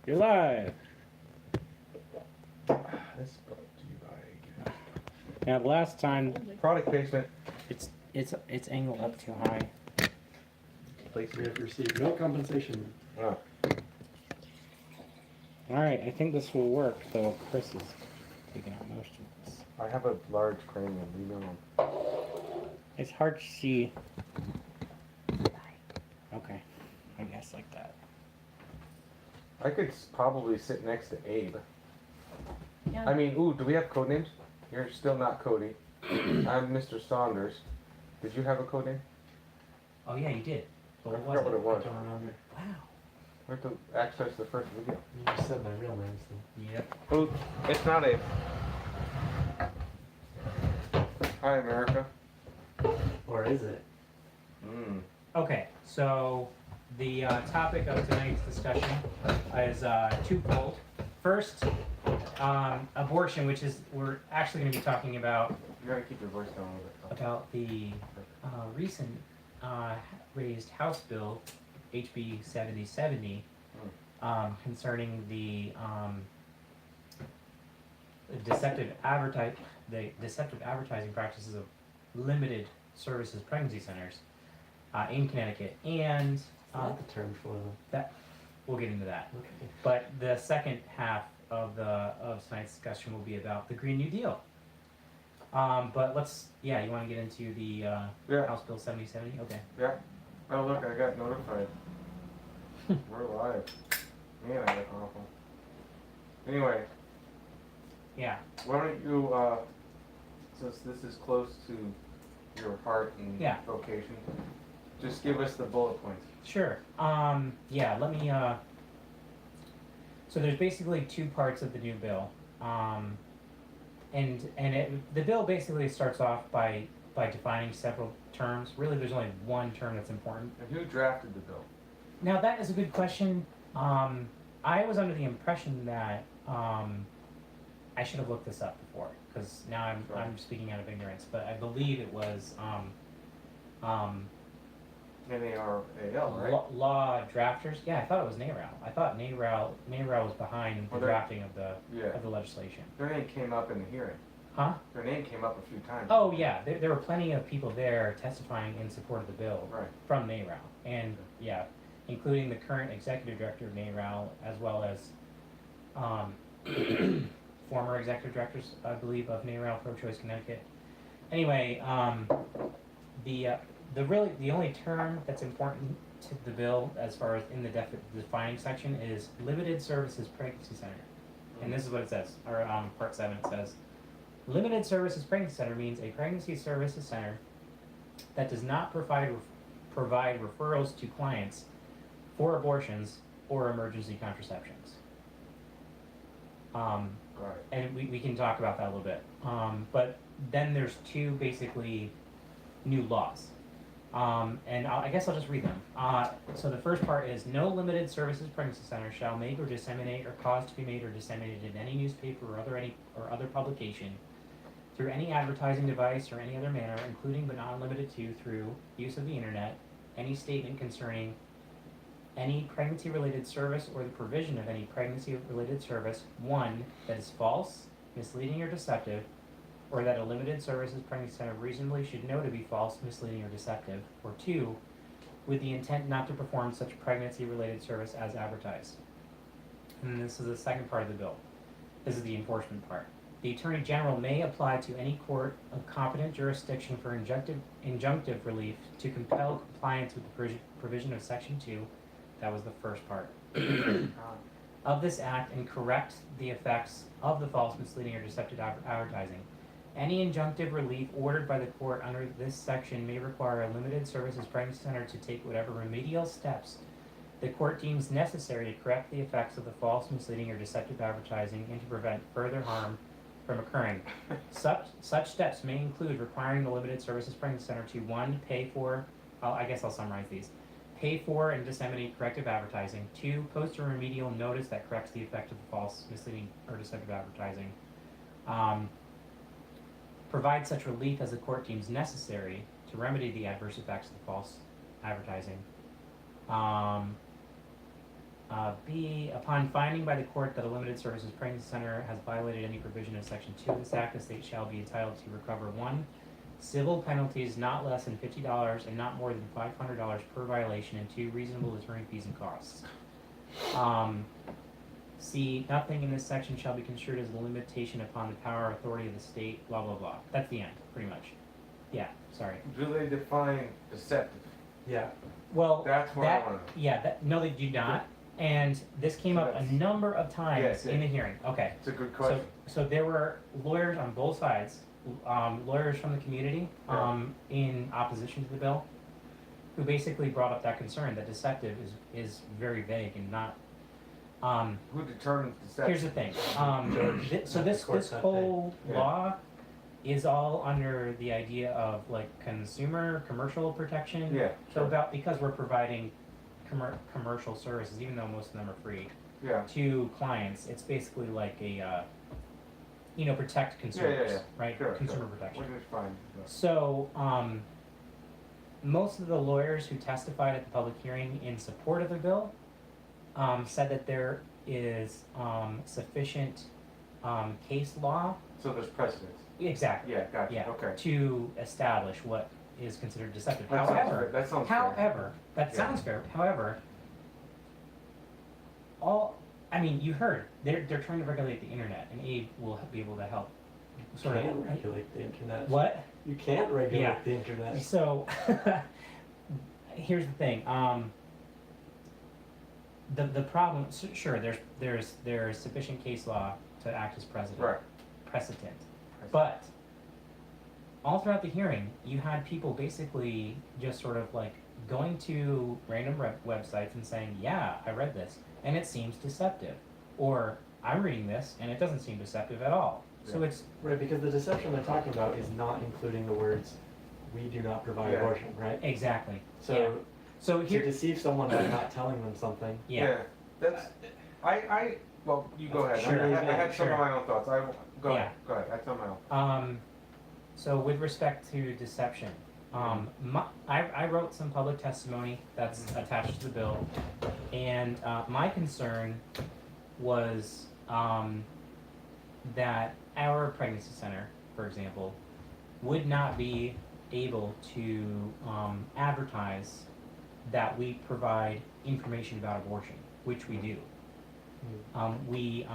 You're live. This brought to you by Now, last time product placement. it's angled up too high. We have received no compensation. Oh. All right, I think this will work. Though Chris is taking out most of this. I have a large cranium, leave me alone. It's hard to see. Okay, I guess like that. I could probably sit next to Abe. Yeah. I mean, ooh, do we have code names? You're still not Cody. I'm Mr. Saunders. Did you have a code name? Oh yeah, you did. But what I was forgot what it was. I don't remember. Wow. We have to access the first video. You just said my real name, so. Yep. Ooh, it's not Abe. Hi, America. Or is it? Mm. Okay, so the topic of tonight's discussion is twofold. First, abortion, which is we're actually going to be talking about You gotta keep your voice down a little bit. about the recent raised House bill, HB 7070, concerning the deceptive advertising practices of limited services pregnancy centers in Connecticut, and Not the term for that we'll get into that. Okay. But the second half of tonight's discussion will be about the Green New Deal. But you want to get into the Yeah. House Bill 7070? Okay. Yeah. Oh look, I got notified. We're live. Man, I look awful. Anyway, Yeah. why don't you, since this is close to your heart and Yeah. vocation, just give us the bullet points. Sure. Let me. So there's basically two parts of the new bill, the bill basically starts off by defining several terms. Really, there's only one term that's important. And who drafted the bill? Now that is a good question. I was under the impression that I should have looked this up before, because now I'm speaking out of ignorance. But I believe it was NARAL, right? law drafters. Yeah, I thought it was NARAL. I thought NARAL was behind the Well, drafting of Yeah. the legislation. Their name came up in the hearing. Huh? Their name came up a few times. Oh yeah, there were plenty of people there testifying in support of the bill Right. from NARAL, and including the current executive director of NARAL, as well as former executive directors, I believe, of NARAL Pro-Choice Connecticut. Anyway, the only term that's important to the bill, as far as in the defining section, is limited services pregnancy center, and this is what it says. Or part 7 it says, limited services pregnancy center means a pregnancy services center that does not provide referrals to clients for abortions or emergency contraceptions. Right. And we can talk about that a little bit. But then there's two basically new laws. And I guess I'll just read them. So the first part is, no limited services pregnancy center shall make or disseminate or cause to be made or disseminated in any newspaper or other publication through any advertising device or any other manner, including but not limited to through use of the internet, any statement concerning any pregnancy-related service or the provision of any pregnancy-related service, one, that is false, misleading, or deceptive, or that a limited services pregnancy center reasonably should know to be false, misleading, or deceptive, or two, with the intent not to perform such pregnancy-related service as advertised. And this is the second part of the bill. This is the enforcement part. The Attorney General may apply to any court of competent jurisdiction for injunctive relief to compel compliance with the provision of Section 2, that was the first part, of this act, and correct the effects of the false, misleading, or deceptive advertising. Any injunctive relief ordered by the court under this section may require a limited services pregnancy center to take whatever remedial steps the court deems necessary to correct the effects of the false, misleading, or deceptive advertising and to prevent further harm from occurring. Such steps may include requiring the limited services pregnancy center to, one, pay for, I guess I'll summarize these, pay for and disseminate corrective advertising, 2, post a remedial notice that corrects the effect of the false, misleading, or deceptive advertising, provide such relief as the court deems necessary to remedy the adverse effects of the false advertising, B, upon finding by the court that a limited services pregnancy center has violated any provision of section 2 of this act, the state shall be entitled to recover 1, civil penalties not less than $50 and not more than $500 per violation, and 2, reasonable attorney fees and costs. C, nothing in this section shall be construed as a limitation upon the power or authority of the state, blah, blah, blah. That's the end, pretty much. Yeah, sorry. Do they define deceptive? Yeah, Well, That's what I wanna know. yeah, no, they do not. And this came up a That's- number of times Yes, in the hearing. Okay. It's a good So, question. so there were lawyers on both sides, lawyers from the community, in opposition to the bill, who basically brought up that concern that deceptive is very vague and not. Who determines deceptive? Here's the thing. So Not this the court, this not whole they. Yeah. law is all under the idea of like consumer commercial protection. Yeah. So about because we're providing commercial services, even though most of them are free, Yeah. to clients, it's basically like a protect consumers, yeah. right? Sure, Consumer sure. protection. Which is fine. So, most of the lawyers who testified at the public hearing in support of the bill said that there is sufficient case law, So there's precedence. exactly, Yeah, gotcha. yeah, Okay. to establish what is considered deceptive. That sounds However, fair. That sounds fair. However, that Yeah. sounds fair. However, you heard they're trying to regulate the internet, and Abe will be able to help. you Sort of. can't regulate the internet. What? You can't regulate Yeah. the internet. So, here's the thing. The problem. Sure, there's sufficient case law to act as precedent. But all throughout the hearing, you had people basically just sort of like going to random websites and saying, "Yeah, I read this, and it seems deceptive," or "I'm reading this, and it doesn't seem deceptive at all." So Yeah. it's Right, because the deception they're talking about is not including the words, "we do not provide Yeah. abortion," right? exactly. So Yeah. So to here, deceive someone by not telling them something. yeah. That's. Well, you go ahead. Sure, I had some sure. of my own thoughts. Go Yeah. ahead. Go ahead. I had some of my own. So with respect to deception, I wrote some public testimony that's attached to the bill, and my concern was that our pregnancy center, for example, would not be able to advertise that we provide information about abortion, which we do. When we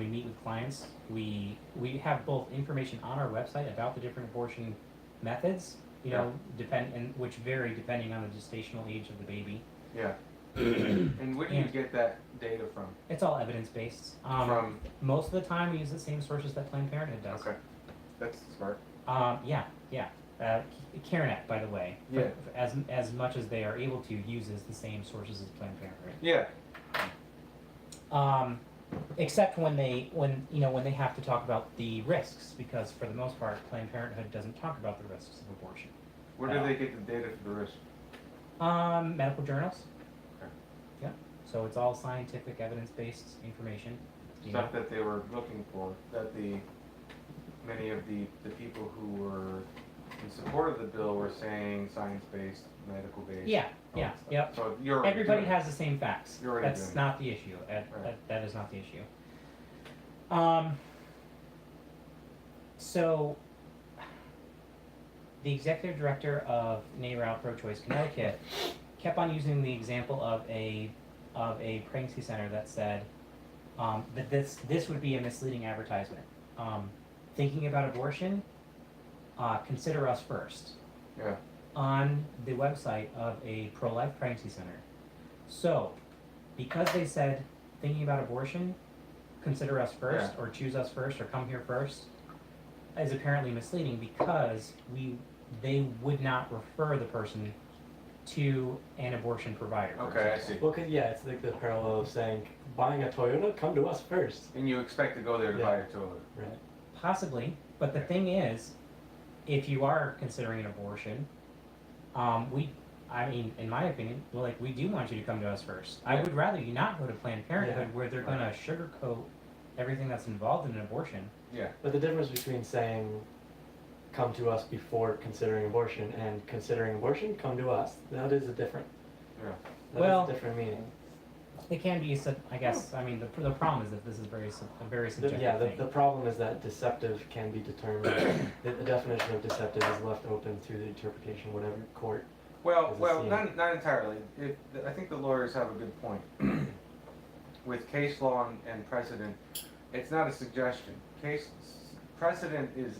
meet with clients, we have both information on our website about the different abortion methods, which vary depending on the gestational age of the baby. Yeah. And where do you And- get that data from? It's all evidence based. From. Most of the time, we use the same sources that Planned Parenthood does. Okay. That's smart. Yeah. CareNet, by the way, Yeah. as much as they are able to, uses the same sources as Planned Parenthood. Yeah. Except when they have to talk about the risks, because for the most part, Planned Parenthood doesn't talk about the risks of abortion. Where do they get the data for the risk? Medical journals. Okay. Yeah. So it's all scientific, evidence-based information. Stuff that they were looking for. That many of the people who were in support of the bill were saying science-based, medical-based. Yeah. all Yeah. that stuff. Yep. So you're already Everybody doing has the same facts. You're already That's doing not the issue. Right. That is not the issue. So the executive director of NARAL Pro-Choice Connecticut kept on using the example of a pregnancy center that said that this would be a misleading advertisement. Thinking about abortion, consider us first. Yeah. On the website of a pro-life pregnancy center. So, because they said thinking about abortion, consider us first, or choose us first, or come here first, is apparently misleading because they would not refer the person to an abortion provider. for Okay, I example. see. Well, it's like the parallel of saying, buying a Toyota, come to us first. And you expect to go there to Yeah. buy a toilet. Right. Possibly, but the thing is, if you are considering an abortion, in my opinion, we do want you to come to us first. I Yeah. would rather you not go to Planned Parenthood Yeah. where they're going to sugarcoat everything that's involved in an abortion. Yeah. But the difference between saying, come to us before considering abortion and considering abortion, come to us, that is a different. Yeah. That Well- has a different meaning. It can be, I guess, I mean, the problem is that this is a very subjective Yeah, thing. the problem is that deceptive can be determined, the definition of deceptive is left open to the interpretation, whatever court. Well, As a well, scene. not entirely. I think the lawyers have a good point. With case law and precedent, it's not a suggestion. Precedent is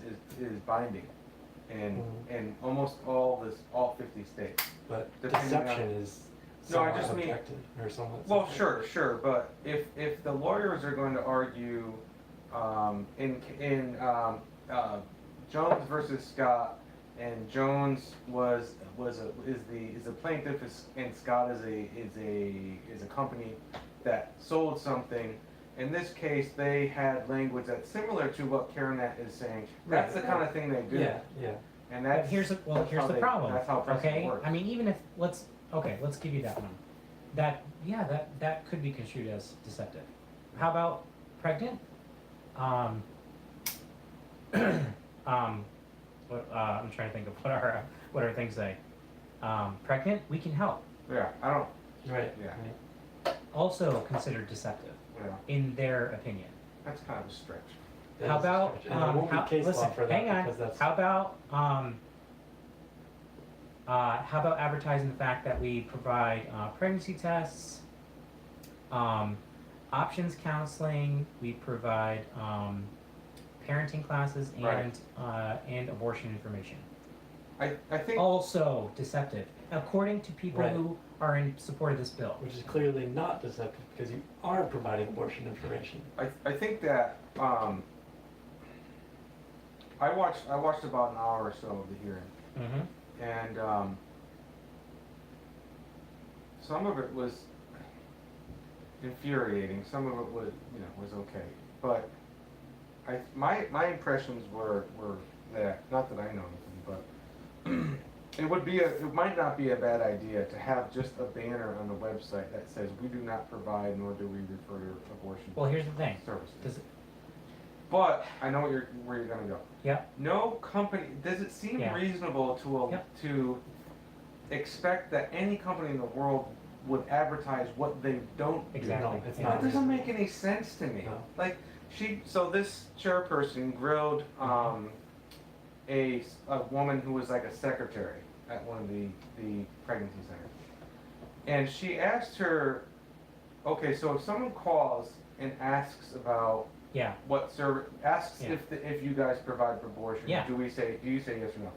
binding in almost all 50 states. But Depending deception on- is No, I somewhat just mean- objective, or somewhat. Well, subjective. sure, but if the lawyers are going to argue in Jones versus Scott, and Jones is the plaintiff, and Scott is a company that sold something. In this case, they had language that's similar to what Karanet is saying. That's the kind of thing they do. Yeah, yeah. And But that's here's how the they- problem. That's how precedent Okay, works. I mean, even if let's give you that one. That could be construed as deceptive. How about pregnant? I'm trying to think of what our things say. Pregnant, we can help. Yeah, I don't. Right. Yeah. right. Also considered deceptive Yeah, in their opinion. that's kind of a stretch. That How is a about stretch. And there won't be case law listen? for that Hang on. because that's How about advertising the fact that we provide pregnancy tests, options counseling, we provide parenting classes, Right. and abortion information. I think Also deceptive, according to people Right. who are in support of this bill. which is clearly not deceptive because you are providing abortion information. I think that I watched about an hour or so of the hearing, Mm-hmm. and some of it was infuriating. Some of it was okay, but my impressions were that, not that I know anything, but it might not be a bad idea to have just a banner on the website that says we do not provide nor do we refer to abortion Well, here's the thing. services. Does it, But I know where you're gonna go. Yep. No company, does it seem Yeah. reasonable to expect that any company in the world would advertise what they don't do? Exactly. No, it's Yeah. not. That doesn't make any sense to me. No. Like, so this chairperson grilled a woman who was like a secretary at one of the pregnancy centers. And she asked her, okay, so if someone calls and asks about yeah. what service, asks Yeah. if you guys provide for abortion, Yeah. do you say yes or no?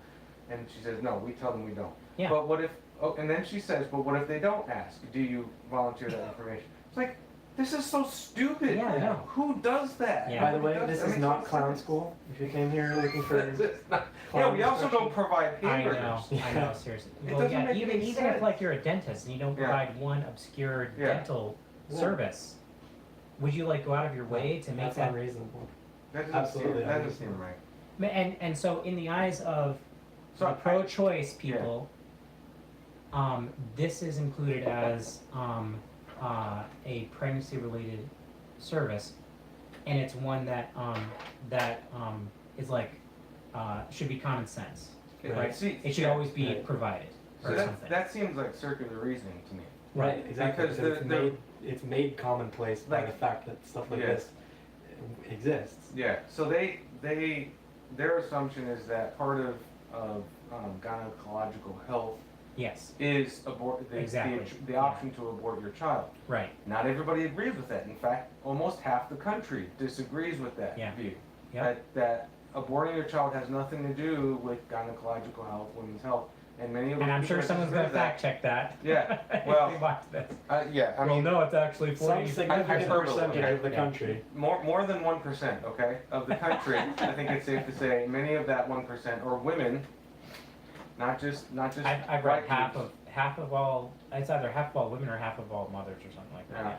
And she says, no, we tell them we don't. Yeah. But what if, and then she says, but what if they don't ask? Do you volunteer that information? It's like, this is so stupid. Yeah, I know. Who does that? Yeah. By the way, Nobody this does- is that not makes clown no sense. school. If you came here looking for It's not- clown Yeah, we also instruction. don't provide I hamburgers. know, I know, seriously. It Well, doesn't yeah, make even any if sense. like you're a dentist and you don't Yeah. provide one obscure Yeah. dental Yeah. service, would you like go out of your way to make That's that? unreasonable. That Absolutely doesn't seem unreasonable. right. And so in the eyes of So the I- pro-choice people, this is included as a pregnancy-related service, and it's one that is like should be common sense, It- right? see- It should yeah. always be Right. provided So or that, something. that seems like circular reasoning to me. Right, exactly. Because Because it's made commonplace by Like- the fact that stuff like Yeah. this exists. Yeah, so their assumption is that part of gynecological health Yes, is Exactly. the option to abort your child. right. Not everybody agrees with that. In fact, almost half the country disagrees with that Yeah. view. Yep. That aborting your child has nothing to do with gynecological health, women's health, and many of And I'm people sure that someone's disagree gonna with that- fact check that. Yeah, if well, they watch this. Yeah, I mean, no, it's actually Some 40. significant hyperbole, percentage okay? of the Yeah. country. more than 1%, okay, of the country. I think it's safe to say many of that 1% are women, not just I've white read half groups. of all. It's either half of all women or half of all mothers or something like that. Yeah.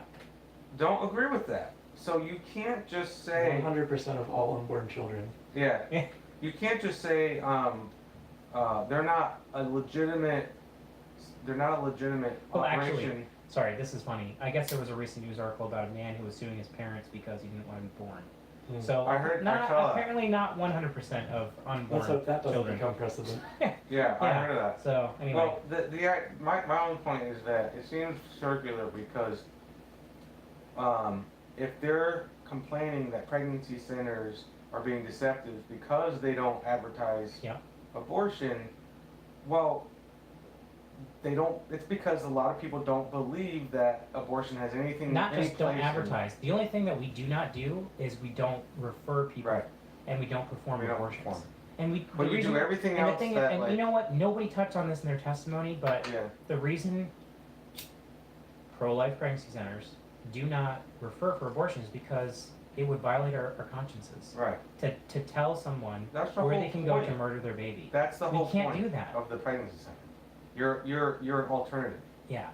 Don't agree with that. So you can't just say 100% of all unborn children. yeah. Yeah. You can't just say they're not a legitimate Well, operation. actually, sorry, this is funny. I guess there was a recent news article about a man who was suing his parents because he didn't want to be born. So I heard- I not saw that. apparently not 100% of unborn Let's hope that doesn't children. become precedent. Yeah, I Yeah. heard of that. So anyway, Well, my own point is that it seems circular because, if they're complaining that pregnancy centers are being deceptive because they don't advertise Yeah. abortion, well, they don't, it's because a lot of people don't believe that abortion has anything, not any just don't place in- advertise. The only thing that we do not do is we don't refer people, Right. and we don't perform We don't abortions. perform. And we But we do everything and the else thing, that, and like- you know what? Nobody touched on this in their testimony, but Yeah, the reason pro-life pregnancy centers do not refer for abortions because it would violate our consciences right. to tell someone That's the where whole they can go point. to murder their baby. That's the We whole can't point do that. of the pregnancy center. You're an alternative. Yeah.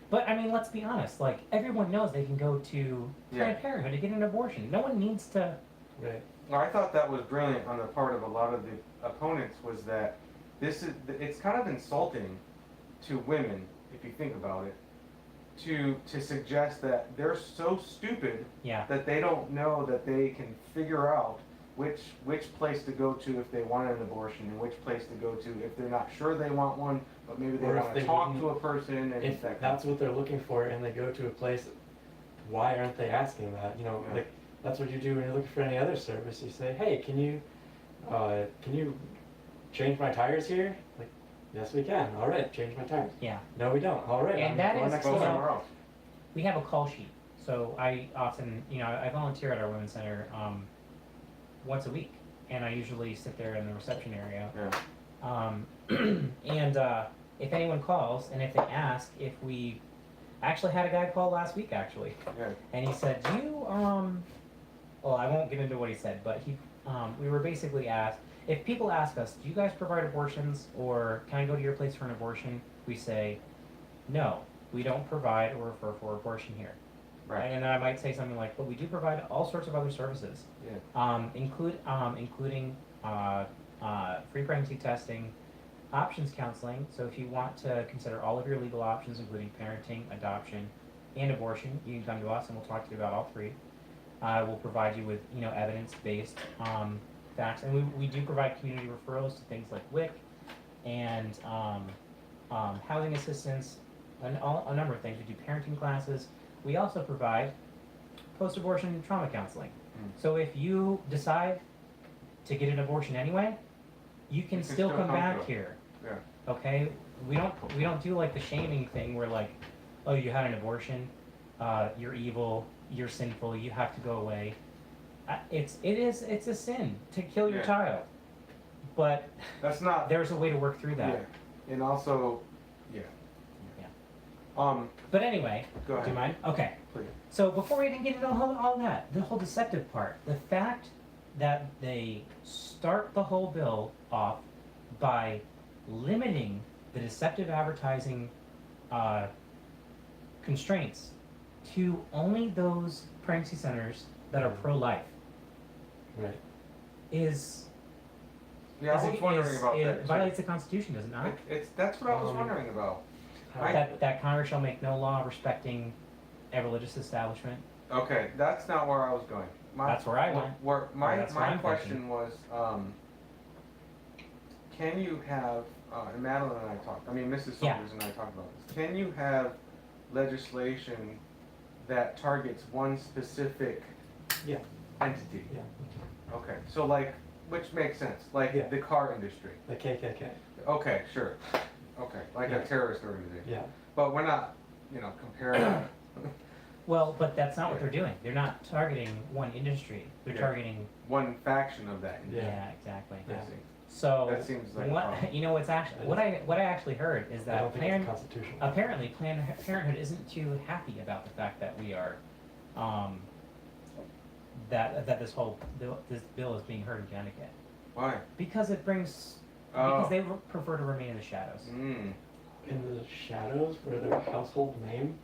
But I mean, let's be honest. Like everyone knows they can go to Planned Yeah. Parenthood to get an abortion. No one needs to. Right. Well, I thought that was brilliant on the part of a lot of the opponents was that it's kind of insulting to women, if you think about it, to suggest that they're so stupid Yeah. that they don't know that they can figure out which place to go to if they want an abortion and which place to go to if they're not sure they want one, but maybe they Or if want to they talk wouldn't- to a person and If that that's what they're looking for and they go to a place, why aren't they asking that? You know, Yeah. like that's what you do when you're looking for any other service. You say, hey, can you change my tires here? Like, yes, we can. All right, change my tires. Yeah. No, we don't. All right, And I'm that going is next go door. somewhere else. We have a call sheet. So I often, I volunteer at our women's center once a week, and I usually sit there in the reception area. Yeah. And if anyone calls, and if they ask if we actually had a guy call last week, actually, Yeah. and he said, "Do you well, I won't get into what he said, but we were basically asked if people ask us, "Do you guys provide abortions, or can I go to your place for an abortion?" We say, "No, we don't provide or refer for abortion here." Right. And then I might say something like, "But we do provide all sorts of other services, Yeah. including free pregnancy testing, options counseling. So if you want to consider all of your legal options, including parenting, adoption, and abortion, you can come to us and we'll talk to you about all three. We'll provide you with evidence-based facts, and we do provide community referrals to things like WIC and housing assistance, and a number of things. We do parenting classes. We also provide post-abortion trauma counseling. So if you decide to get an abortion anyway, you can still come back to it. here. Yeah. Okay? We don't do like the shaming thing where like, oh, you had an abortion, you're evil, you're sinful, you have to go away. It's a sin to kill your Yeah. child, but That's not. there's a way to work through that. Yeah. And also, yeah. Yeah. But anyway, Go do ahead. you mind? Okay. Please. So before we even get into all that, the whole deceptive part, the fact that they start the whole bill off by limiting the deceptive advertising constraints to only those pregnancy centers that are pro-life Right. is Yeah, I was wondering about it that. too. violates the Constitution, does it not? That's what I was Um, wondering about. That Congress shall make no law respecting a religious establishment. Okay, that's not where I was going. That's where I went. My That's what I'm question was, can you have, and Madeline and I talked, I mean, Mrs. Yeah. Soldiers and I talked about this. Can you have legislation that targets one specific Yeah. entity? Yeah. Okay, so like, which makes sense, like Yeah. the car industry. The KKK. Okay, sure. Okay, like Yeah. a terrorist organization. Yeah. But we're not, comparing. Well, but that's not what they're doing. They're not targeting one industry. They're Yeah. targeting. one faction of that. Yeah. Yeah, exactly. I see. So That seems like a what problem. what's actually what I actually heard is I that don't think it's constitutional. apparently Planned Parenthood isn't too happy about the fact that we are that this bill is being heard in Connecticut Why? because it brings Oh. because they prefer to remain in the shadows. Mm. In the shadows, where their household name,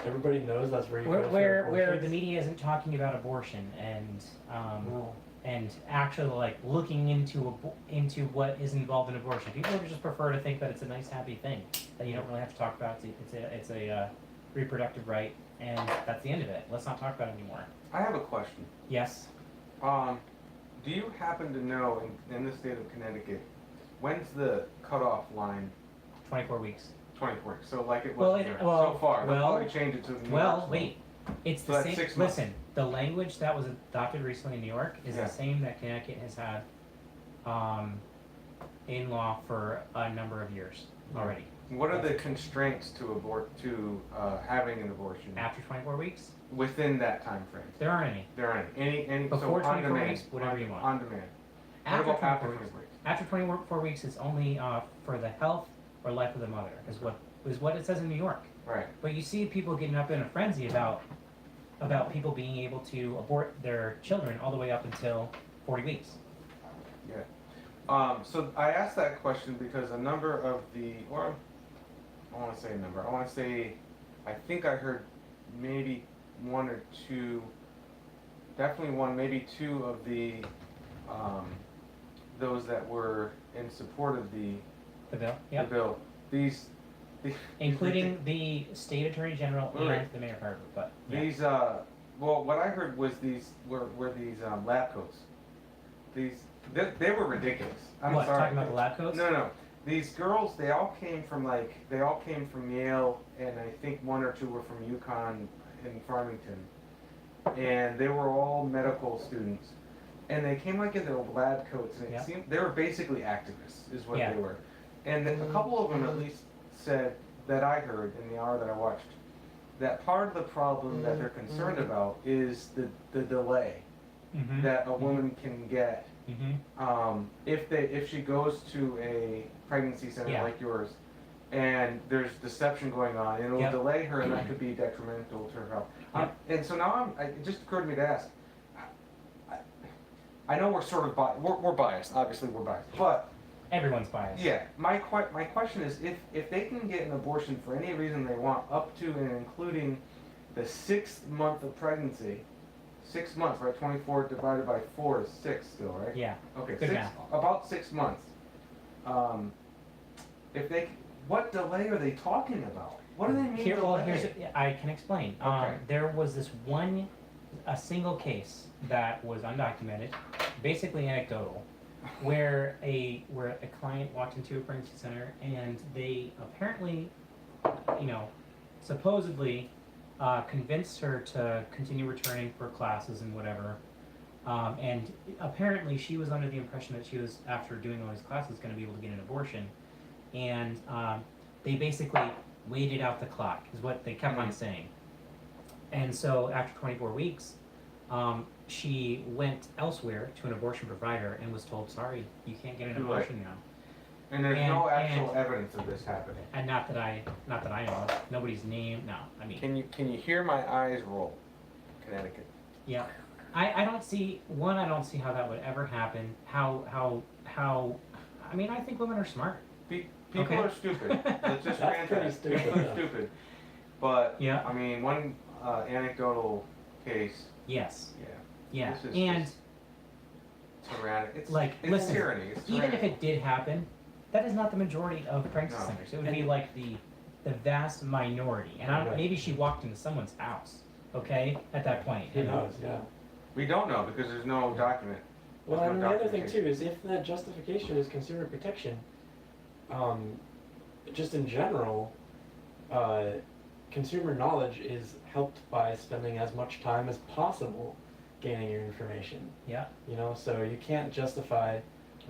everybody knows that's where you Where go for where the abortions. media isn't talking about abortion and No. and actually like looking into what is involved in abortion. People just prefer to think that it's a nice happy thing that you don't really have to talk about. It's a reproductive right, and that's the end of it. Let's not talk about it anymore. I have a question. Yes. Do you happen to know in the state of Connecticut, when's the cutoff line? 24 weeks. 24. So like it Well, was it- here well, so far. They'll well, probably change it to the New Well, York wait. It's So the that's same. 6 months. Listen, the language that was adopted recently in New York is Yeah. the same that Connecticut has had in law for a number of years already. What are the constraints to having an abortion After 24 weeks, within that time frame? there aren't any. There aren't any Before so on 24 demand, weeks, whatever you want. On demand. What After about after 24 weeks, 24 weeks? after 24 weeks, it's only for the health or life of the mother, is what it says in New York. Right. But you see people getting up in a frenzy about people being able to abort their children all the way up until 40 weeks. So I asked that question because a number of or I want to say a number. I think I heard maybe one or two, definitely one, maybe two of those that were in support of the The bill, bill. These including the state attorney general Right. and the mayor of Harvard. But yeah. These, well, what I heard was these were these lab coats. They were ridiculous. I'm what, sorry. talking about the lab coats? No. These girls, they all came from Yale, and I think one or two were from UConn in Farmington, and they were all medical students, and they came like in their lab coats, and it Yeah. seemed they were basically activists, is what Yeah. they were, and a couple of them at least said that I heard in the hour that I watched that part of the problem that they're concerned about is the delay Mm-hmm. that a woman can get Mm-hmm. if she goes to a pregnancy center Yeah. like yours, and there's deception going on, and it'll Yep. delay her, and that could be detrimental to her health. Yep. And so now it just occurred to me to ask. I know we're sort of we're biased. Obviously, we're biased, but Everyone's biased. yeah, my question is if they can get an abortion for any reason they want, up to and including the 6th month of pregnancy. 6 months, right? 24 divided by 4 is 6 still, right? Yeah. Okay, Good math. about 6 months. What delay are they talking about? What do they mean Here, well, delay? I can explain. Okay. There was a single case that was undocumented, basically anecdotal, where a client walked into a pregnancy center and they apparently, supposedly, convinced her to continue returning for classes and whatever. And apparently she was under the impression that she was, after doing all these classes, going to be able to get an abortion. And they basically waited out the clock, is what they kept on saying. And so after 24 weeks, she went elsewhere to an abortion provider and was told, sorry, you can't get an Too late. abortion now. And there's no and- actual evidence of this happening. And not that I know of. Nobody's name, no. I mean, Can you hear my eyes roll? Connecticut. yeah. I don't see how that would ever happen. I mean, I think women are smart. People Okay. are stupid. Let's just That's grant pretty that. stupid, People are though. stupid. But Yeah. I mean, one anecdotal case. Yes. Yeah. Yeah. This is And just tyrannic. It's like, it's listen, tyranny. It's even if tyranny. it did happen, that is not the majority of pregnancy No. centers. It would be like the vast minority. And Right. maybe she walked into someone's house, okay, at that point. Who And- knows, yeah. We don't know because there's no document. Well, There's and no the other thing documentation. too is if the justification is consumer protection, just in general, consumer knowledge is helped by spending as much time as possible gaining your information. Yeah. So you can't justify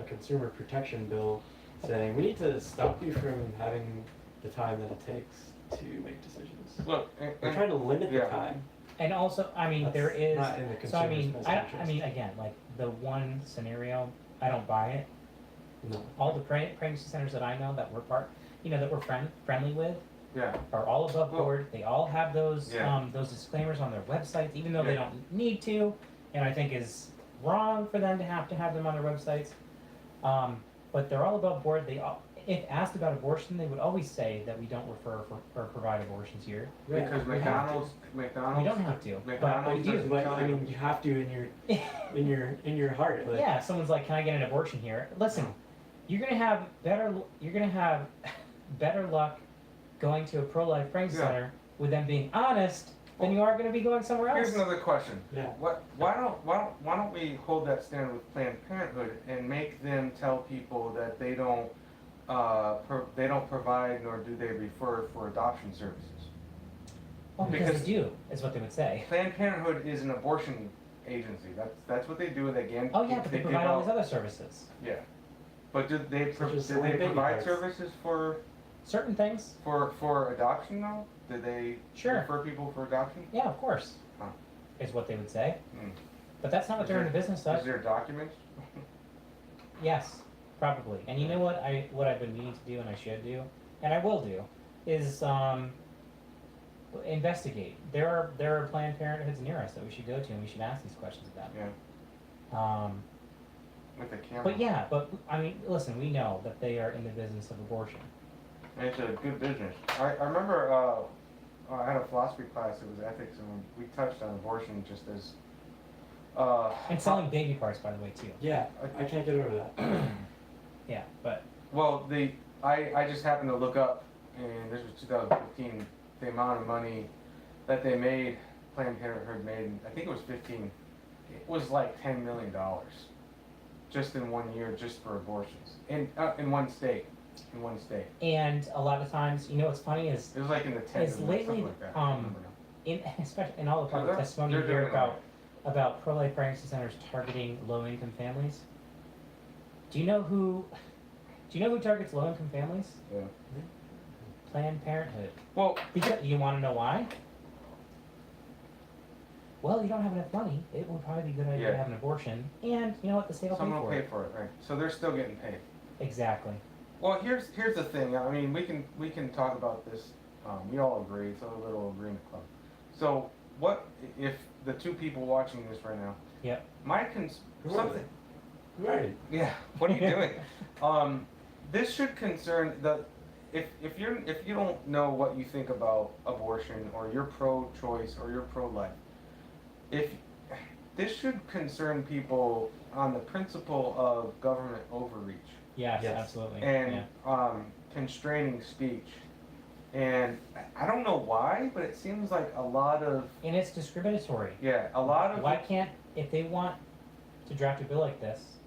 a consumer protection bill saying we need to stop you from having the time that it takes to make decisions. Look, We're trying to limit the yeah. time. And also, I mean, That's there is. not in the So I consumer's mean, best I interest. mean, again, like the one scenario, I don't buy it. No. All the pregnancy centers that I know that we're that we're friendly with, yeah. are all above Well, board. They all have those Yeah. those disclaimers on their websites, even though they Yeah. don't need to, and I think is wrong for them to have them on their websites. But they're all above board. If asked about abortion, they would always say that we don't refer or provide abortions here. Right. Because We have to. McDonald's. We don't have to, but we McDonald's do. doesn't- But I mean, you have to in your heart. Like, Yeah, if someone's like, "Can I get an abortion here?" Listen, you're gonna have better luck going to a pro-life pregnancy Yeah. center with them being honest then you are going to be going somewhere else. Here's another question. Yeah. Why don't we hold that standard with Planned Parenthood and make them tell people that they don't provide nor do they refer for adoption services? Well, because because- they do, is what they would say. Planned Parenthood is an abortion agency. That's what they do. They again. Oh yeah, but they give provide all out- these other services. Yeah, but do they Such as do selling they baby provide parts. services for Certain things, adoption though? Do they Sure. refer people for adoption? yeah, of course, Huh. is what they would say. Hmm. But that's not what Is they're in the there- business Is of. there documents? Yes, probably. And you know what I've been meaning to do and I should do, and I will do, is investigate. There are Planned Parenthoods near us that we should go to and we should ask these questions about. Yeah, with the camera. But yeah, but I mean, listen, we know that they are in the business of abortion. And it's a good business. I remember I had a philosophy class. It was ethics, and we touched on abortion just as. And selling baby parts, by the way, too. Yeah, I can't get over that. Yeah, but Well, I just happened to look up, and this was 2015, the amount of money that they made, Planned Parenthood made, I think it was 15, it was like $10 million just in 1 year, just for abortions, in one state, and a lot of times, you know, what's funny is It was like in the tens It's of lately, something like that. I don't remember now. especially in all the public they're- testimony you they're hear doing it about pro-life pregnancy centers targeting low-income families. Do you know who targets low-income families? Yeah. Planned Parenthood. Well, Because you want to know why? Well, you don't have enough money. It would probably be a good idea to Yeah. have an abortion, and you know what? The state will pay someone will for pay it. for it, right? So they're still getting paid. Exactly. Well, here's the thing. I mean, we can talk about this. We all agree. It's a little agreement club. So, what if the two people watching this right now? Yep. Who are Something. Right. Yeah. What are you doing? This should concern the. If you don't know what you think about abortion, or you're pro-choice or you're pro-life, if this should concern people on the principle of government overreach. Yes, Yes. absolutely. And yeah. constraining speech. And I don't know why, but it seems like a lot of And it's discriminatory. of Why can't, if they want to draft a bill like this,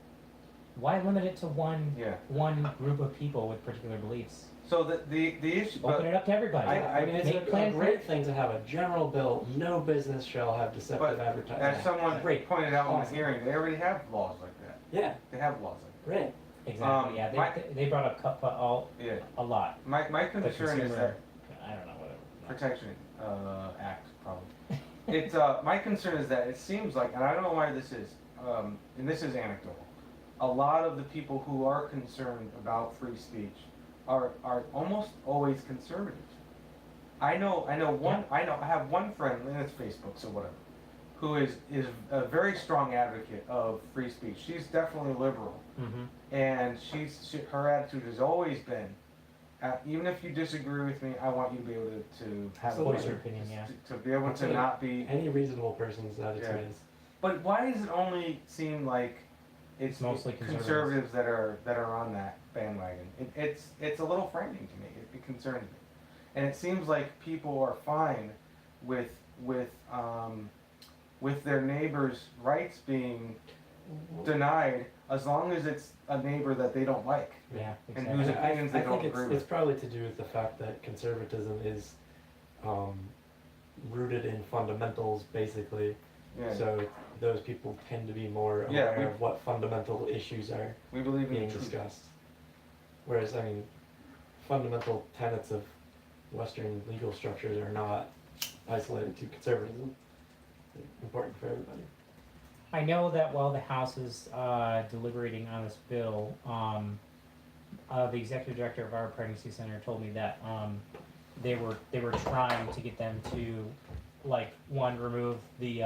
why limit it to one group of people with particular beliefs? So the issue, Open it up to everybody. I mean, it's Make a Planned great thing to have a general bill, no business shall have deceptive But advertising. as someone Great. pointed out in Awesome. the hearing, they already have laws like that. Yeah, They have laws like great. Exactly. Yeah, my- they brought up CUPPA that. Yeah. a lot. My The concern is consumer, that I don't know whatever. Protection Act probably. It's my concern is that it seems like, and I don't know why this is, and this is anecdotal. A lot of the people who are concerned about free speech are almost always conservatives. I have one friend, and it's Facebook, so whatever, who is a very strong advocate of free speech. She's definitely liberal, Mm-hmm. and her attitude has always been, even if you disagree with me, I want you to be able to have Absolutely. Voice your opinion, yeah. to be able to Absolutely. not be. Any reasonable person's attitude Yeah. is. But why does it only seem like it's Mostly conservatives that are on that bandwagon? It's a little frightening to me. It concerns me, and it seems like people are fine with their neighbors' rights being denied as long as it's a neighbor that they don't like. Yeah, And exactly. whose And opinions they I don't think agree it's with. probably to do with the fact that conservatism is rooted in fundamentals, basically. Yeah, So those people tend to be more Yeah, aware we- of what fundamental issues are we believe in being truth. discussed. Whereas, I mean, fundamental tenets of Western legal structures are not isolated to conservatism. They're important for everybody. I know that while the House is deliberating on this bill, the executive director of our pregnancy center told me that they were trying to get them to, like, remove the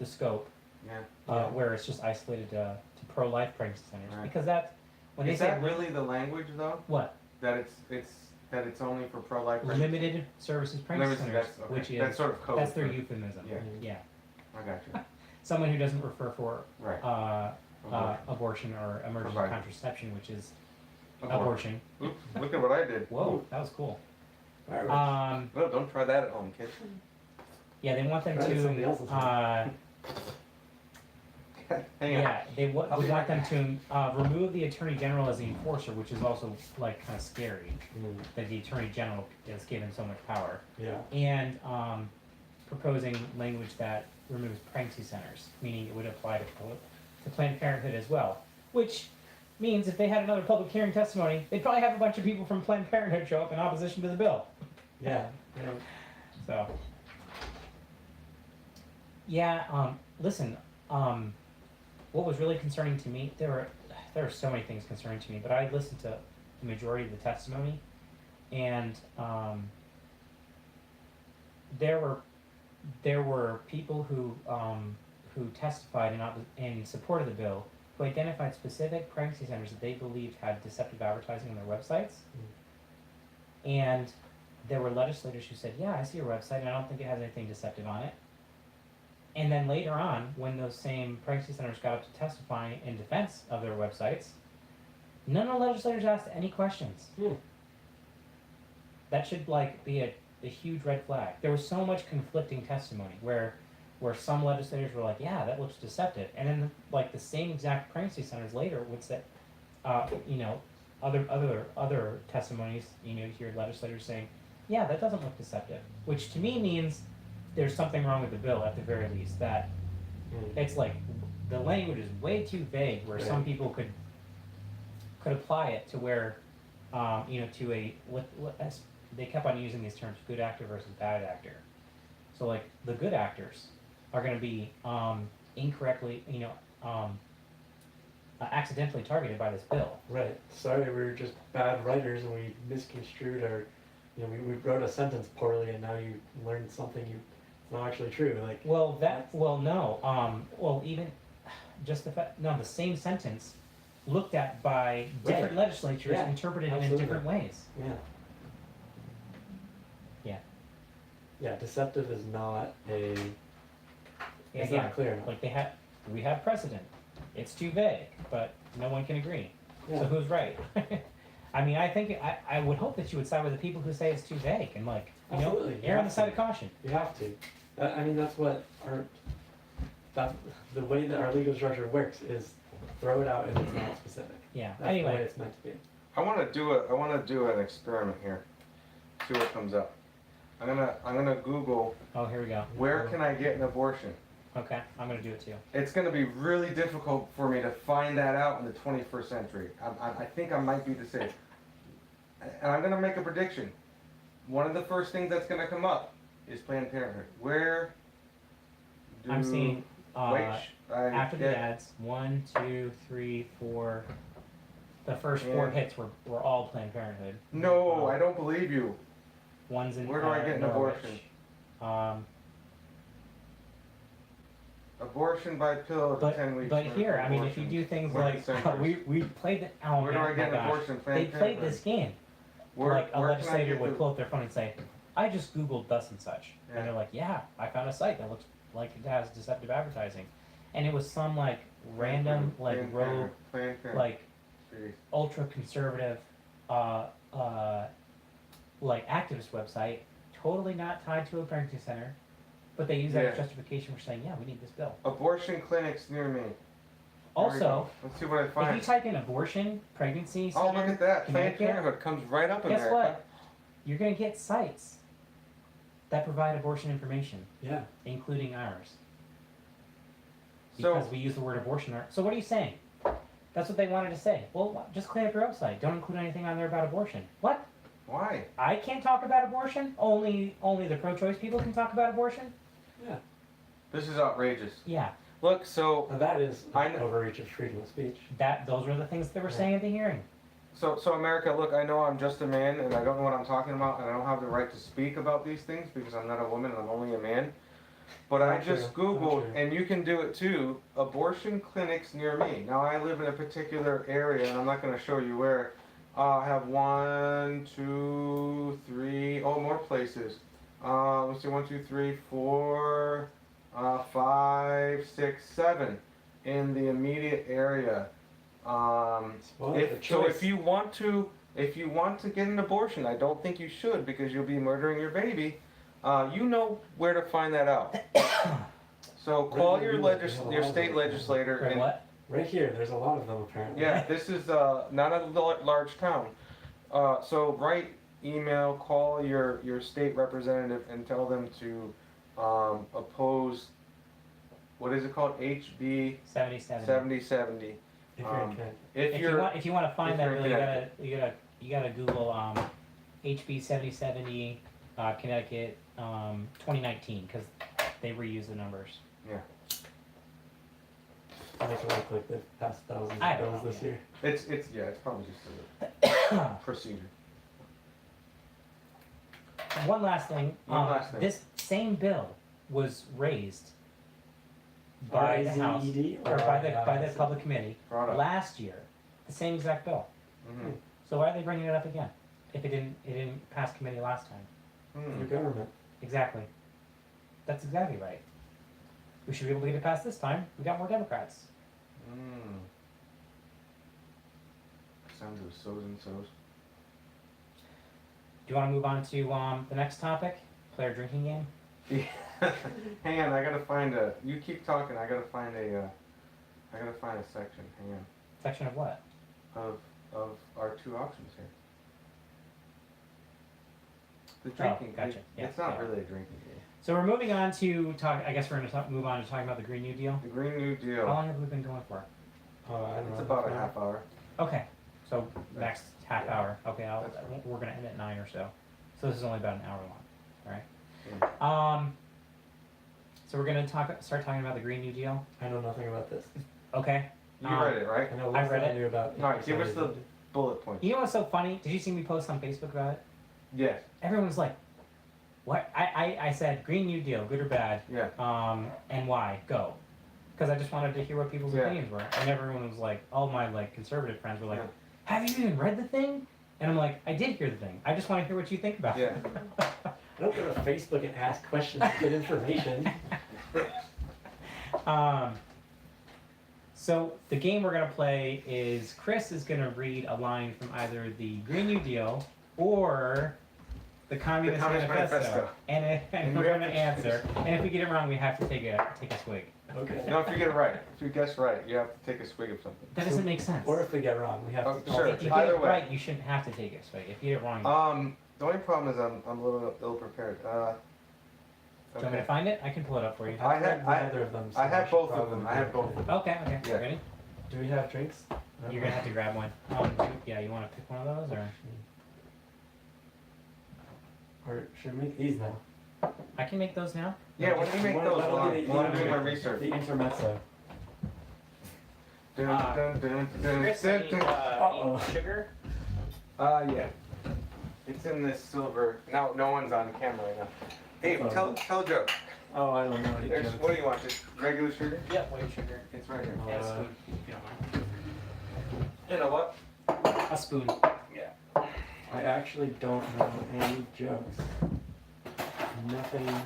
scope Yeah. where it's just isolated to pro-life pregnancy centers, Right. because that when Is they say that really the language though? what That it's only for pro-life? limited services pregnancy Limited, centers, that's, okay. which is That's sort of code. that's their for- euphemism. Yeah. Yeah. I got you. Someone who doesn't refer for Right. abortion or emergency Provide. contraception, which is Abort. abortion. Oops, look at what I did. Whoa, that was cool. Fireworks. No, don't try that at home, kids. Yeah, they want them Right, somebody to, else's Hang on. yeah, they I'll would be want them back. to, remove the Attorney General as the enforcer, which is also like kinda scary, Mm, that the Attorney General is given so much power. yeah. And, proposing language that removes pregnancy centers, meaning it would apply to Planned Parenthood as well. Which means if they had another public hearing testimony, they'd probably have a bunch of people from Planned Parenthood show up in opposition to the bill. Yeah. Yeah. So, yeah, listen, what was really concerning to me, there were so many things concerning to me, but I listened to the majority of the testimony, and there were people who testified in support of the bill, who identified specific pregnancy centers that they believed had deceptive advertising on their websites. And there were legislators who said, yeah, I see your website and I don't think it has anything deceptive on it. And then later on, when those same pregnancy centers got up to testify in defense of their websites, none of the legislators asked any questions. Hmm. That should like be a huge red flag. There was so much conflicting testimony where some legislators were like, yeah, that looks deceptive. And then like the same exact pregnancy centers later would say, you know, other testimonies, you know, you hear legislators saying, yeah, that doesn't look deceptive. Which to me means there's something wrong with the bill at the very least. That Mm. it's like the language is way too vague where some Right. people could apply it to where, you know, to a, as they kept on using these terms, good actor versus bad actor. So like the good actors are going to be incorrectly, you know, accidentally targeted by this bill. Right. Sorry, we were just bad writers and we misconstrued our, you know, we wrote a sentence poorly and now you learned something it's not actually true. Like, Well, well, even just the fact, no, the same sentence looked at by different Right. legislatures, Yeah, interpreted in absolutely. different ways. yeah. Yeah. Yeah, deceptive is not it's Again, not clear enough. like we have precedent. It's too vague, but no one can agree. Yeah. So who's right? I mean, I would hope that you would side with the people who say it's too vague and like, you know, Absolutely, you err on the have side to. of caution. You have to. I mean, that's what the way that our legal structure works is throw it out if it's not specific. Yeah. That's the way Anyway, it's meant to be. I want to do an experiment here. See what comes up. I'm gonna Google oh, here we go. where can I get an abortion. Okay, I'm gonna do it too. It's gonna be really difficult for me to find that out in the 21st century. I think I might be the same. And I'm gonna make a prediction. One of the first things that's gonna come up is Planned Parenthood. Where do I'm seeing after the get- ads, 1, 2, 3, 4. The first 4 Yeah. hits were all Planned Parenthood. No, I don't believe you. One's in Where do I get an Norwich. abortion? Abortion by pill up to 10 weeks. But here, I mean, if you do things Women's like centers. we played the oh Where do man, I get my an gosh. abortion? They Planned played Parenthood. this game. Where, Like a where can I legislator get would the- pull up their phone and say, "I just Googled thus and such," Yeah. and they're like, "Yeah, I found a site that looks like it has deceptive advertising," and it was some like random like Planned rogue Parenthood. Planned Parenthood. like Jeez. ultra conservative like activist website, totally not tied to a pregnancy center, but they use that as Yeah. justification for saying, yeah, we need this bill. Abortion clinics near me. There we Also, go. Let's see what I if you find. type in abortion, pregnancy Oh, center, look at that. Planned Connecticut, Parenthood comes right up in guess there. what? You're gonna get sites that provide abortion information, Yeah. including ours. So, Because we use the word abortion. So what are you saying? That's what they wanted to say. Well, just clean up your website. Don't include anything on there about abortion. What? why? I can't talk about abortion? Only the pro-choice people can talk about abortion? Yeah. This is outrageous. Yeah. Look, so Now that is I an kn- overreach of freedom of speech. Those were the things they were saying at the hearing. So America, look, I know I'm just a man and I don't know what I'm talking about and I don't have the right to speak about these things because I'm not a woman and I'm only a man. But I Not just true, not Googled, true. and you can do it too, abortion clinics near me. Now I live in a particular area and I'm not gonna show you where. I have 1, 2, 3, more places. Let's see, 1, 2, 3, 4, 5, 6, 7 in the immediate area. Well, the If choice. you want to get an abortion, I don't think you should because you'll be murdering your baby. You know where to find that out. So call your state legislator Wait, and what? Right here, there's a lot of them apparently. yeah, this is not a large town. So write email, call your state representative and tell them to oppose, what is it called? HB 7070. 7070. If you're in Connecticut. If you want to find if that, you're in really, you gotta Google HB 7070 Connecticut 2019 because they reuse the numbers. I feel like they've passed thousands I of don't bills know, this yeah. year. It's probably just a procedure. One last thing. One last thing. This same bill was raised by the House RAZED or by the RIZ? public committee Brought up. last year. The same exact bill. Mhm. So why are they bringing it up again? If it didn't pass committee last time. Hmm. Your government. Exactly. That's exactly right. We should be able to get it passed this time. We got more Democrats. Mm. Sounds of so's and so's. Do you want to move on to the next topic? Play our drinking game. Hang on, I gotta find a. You keep talking. I gotta find a. I gotta find a section. Hang on. Section of what? Of our two options here. The drinking. gotcha. Yeah, It's not yeah. really a drinking game. So we're moving on to talk. I guess we're going to move on to talking about the Green New Deal. The Green New How Deal. long have we been going for? I don't It's know. about a half hour. Okay, so next half Yeah. hour. Okay, That's fine. we're gonna end at 9 or so. So this is only about an hour long. All right. Yeah. So we're gonna start talking about the Green New Deal. I know nothing about this. Okay. You read it, right? I know I less read than it. I knew about. All right, give us the bullet points. You know what's so funny? Did you see me post on Facebook about it? Yes. Everyone was like, "What?" I said, "Green New Deal, good or bad?" Yeah. And why? Go. Because I just wanted to hear what people's Yeah. opinions were, and everyone was like, all my conservative friends were like, Yeah. "Have you even read the thing?" And I'm like, "I did hear the thing. I just want to hear what you think about it." Yeah. I don't go to Facebook and ask questions to get information. So the game we're gonna play is Chris is gonna read a line from either the Green New Deal or the Communist, Manifesto, and we we're have gonna to- answer. And if we get it wrong, we have to take a swig. Okay. No, if you get it right, if you guess right, you have to take a swig of something. That doesn't make sense. Or if we get wrong, we have Oh, to. sure. If you get Either it way. right, you shouldn't have to take a swig. If you get it wrong, The only problem is I'm a little ill prepared. do you want me to Okay. find it? I can pull it up for you. I had- Neither of them. so I had should both of probably them. I be had both okay. of them. Okay. Yeah. Ready? Do we have drinks? You're gonna have to grab one. Yeah, you want to pick one of those, or Or should we make these now? I can make those now. Yeah, when you make Why- those, why don't we do while I'm the- doing my research. The intermezzo. Dun, dun, dun, dun, Chris, dun, need, dun. Uh-oh. sugar. Yeah. It's in this silver. No one's on camera right now. Hey, Uh-oh. tell a joke. Oh, I don't know any There's, jokes. what do you want? Just regular sugar? Yep, white sugar. It's right here. And a spoon, if you don't mind. You know what? A spoon. I actually don't know any jokes. Nothing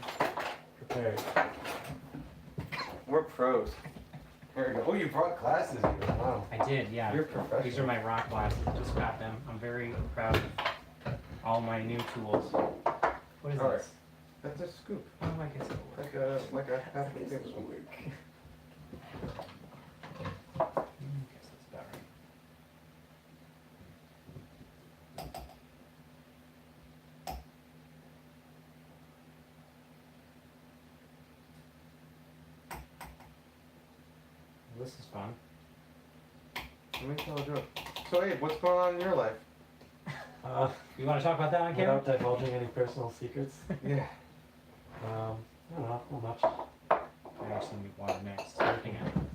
prepared. We're pros. Here we go. Oh, you brought glasses here. Wow. I did, yeah. You're professional. These are my rock glasses. I just got them. I'm very proud of all my new tools. What is All right. this? That's a scoop. Oh, I guess it'll work. Like a half a tablespoon. Guess that's about right. Well, this is fun. Let me tell a joke. So, hey, what's going on in your life? You want to talk about that on camera? Without divulging any personal secrets. Yeah. I don't know, not much. I actually need water next. Hang on.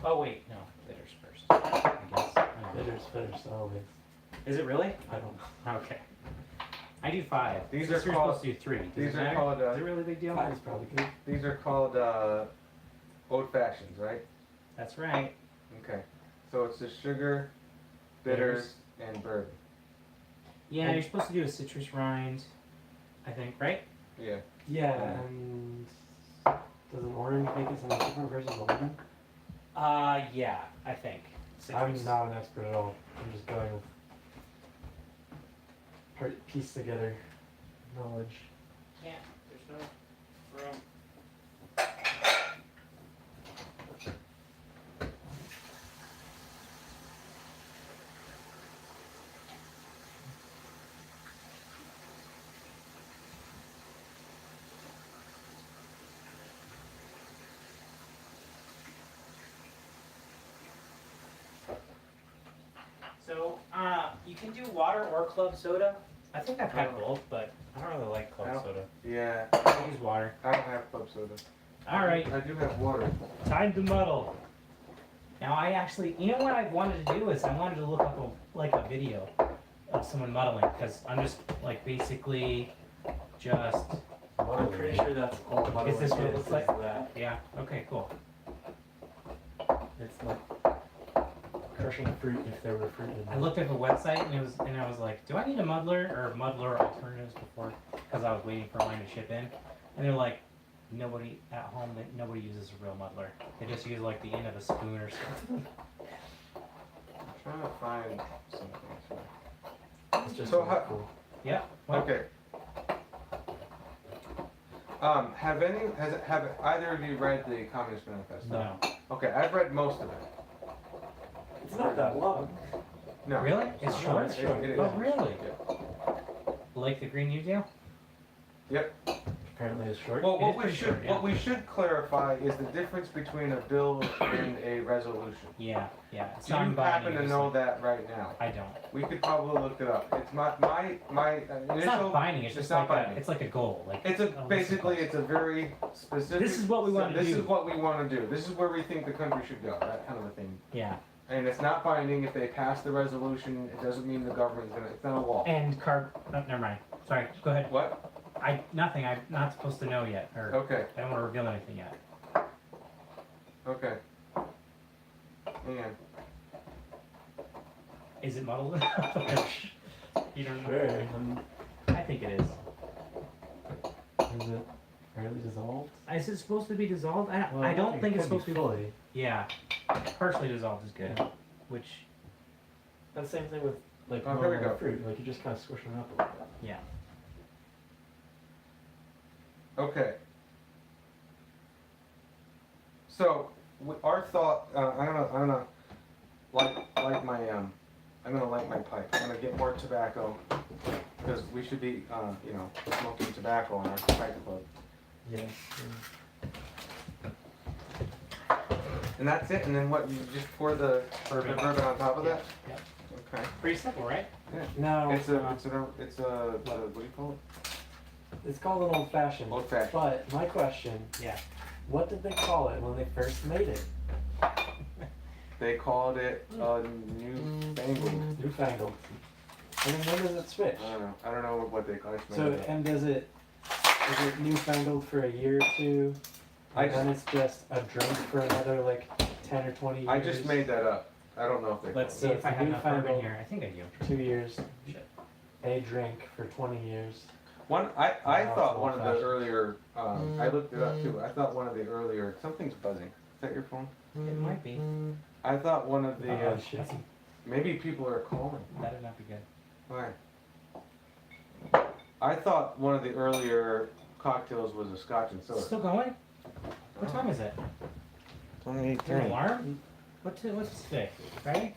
Oh wait, no, bitters first. I guess. I don't know. Bitters first, always. Is it really? I don't know. Okay. I do 5. These Since are you're called- supposed to do 3. Does these it are matter? called, Is it really a big deal? 5 is probably good. These are called old fashions, right? That's right. Okay. So it's the sugar, bitters, and bourbon. Yeah, you're supposed to do a citrus rind, I think, right? Yeah. Yeah, and does an orange make it something different versus a lemon? Yeah, I think. I'm not an expert at all. I'm just going with piece together knowledge. Yeah, there's You can do water or club soda. I think I've had both, but I don't really like I club don't- soda. Yeah, I use water. I don't have club soda. All right, I do have water. time to muddle. Now I actually, you know what I wanted to do is I wanted to look up a video of someone muddling because I'm just like basically just I'm pretty sure that's all muddling Is this what it is, looks like? is that. yeah. Okay, cool. It's like crushing fruit if there were fruit in I it. looked at the website and I was like, do I need a muddler or muddler alternatives before? Because I was waiting for mine to ship in, and they're like, nobody at home, nobody uses a real muddler. They just use like the end of a spoon or something. I'm trying to find something. It's just So really how- cool. Yeah. Well, Okay. Have either of you read the Communist Manifesto? No. Okay, I've read most of it. It's not that long. No. Really? It's No, short. it's short. It is. Oh, really? Yeah. Like the Green New Deal? Yep. Apparently it's short. Well, It what is we pretty should short, yeah. what we should clarify is the difference between a bill and a resolution. Yeah. Yeah. It's Do you non-binding, happen to just know like- that right now? I don't. We could probably look it up. It's my initial. It's not binding. It's it's just not like binding. it's like a goal. Like It's a oh, basically it's a very specific. This is what we wanna This do. is what we want to do. This is where we think the country should go. That kind of a thing. yeah. And it's not binding. If they pass the resolution, it doesn't mean the government's gonna. It's not a law. And never mind. Sorry. Go ahead. What? Nothing. I'm not supposed to know yet, or Okay. I don't want to reveal anything yet. Okay. Hang on. Is it muddled enough? You don't know. Sure. I think it is. Is it fairly dissolved? Is it supposed to be dissolved? Well, I don't it think it's could supposed to be. fully. Yeah. Partially dissolved is good. Yeah. Which, And same thing with like Oh, here we normal go. fruit. Like you just kind of squish them up a little bit. yeah. Okay. So our thought. I'm gonna light my I'm gonna light my pipe. I'm gonna get more tobacco because we should be smoking tobacco in our pipe club. Yes. And that's it. And then what? You just pour the Bourbon. bourbon on top of that. Yep. Okay. Pretty simple, right? No. It's a what do you call It's called an old fashioned. it? Old fashioned. But my question, Yeah. what did they call it when they first made it? They called it a newfangled. Newfangled. And then when does it switch? I don't know what they call it. So and is it newfangled for a year or two? I And then it's just a drink for another like 10 or 20 years? I just made that up. I don't know if they. Let's see called if I have enough bourbon Newfangled. here. I think I do. 2 years. Shit. A drink for 20 years. it. One. I Now thought it's one of the old-fashioned. earlier. I looked it up too. I thought one of the earlier. Something's buzzing. Is that your phone? It might be. I thought one of the. Oh, shit. That's, Maybe people are calling. that would not be good. Why? I thought one of the earlier cocktails was a Scotch and soda. Still going? What time is it? It's only Is there an alarm? What's today? Friday?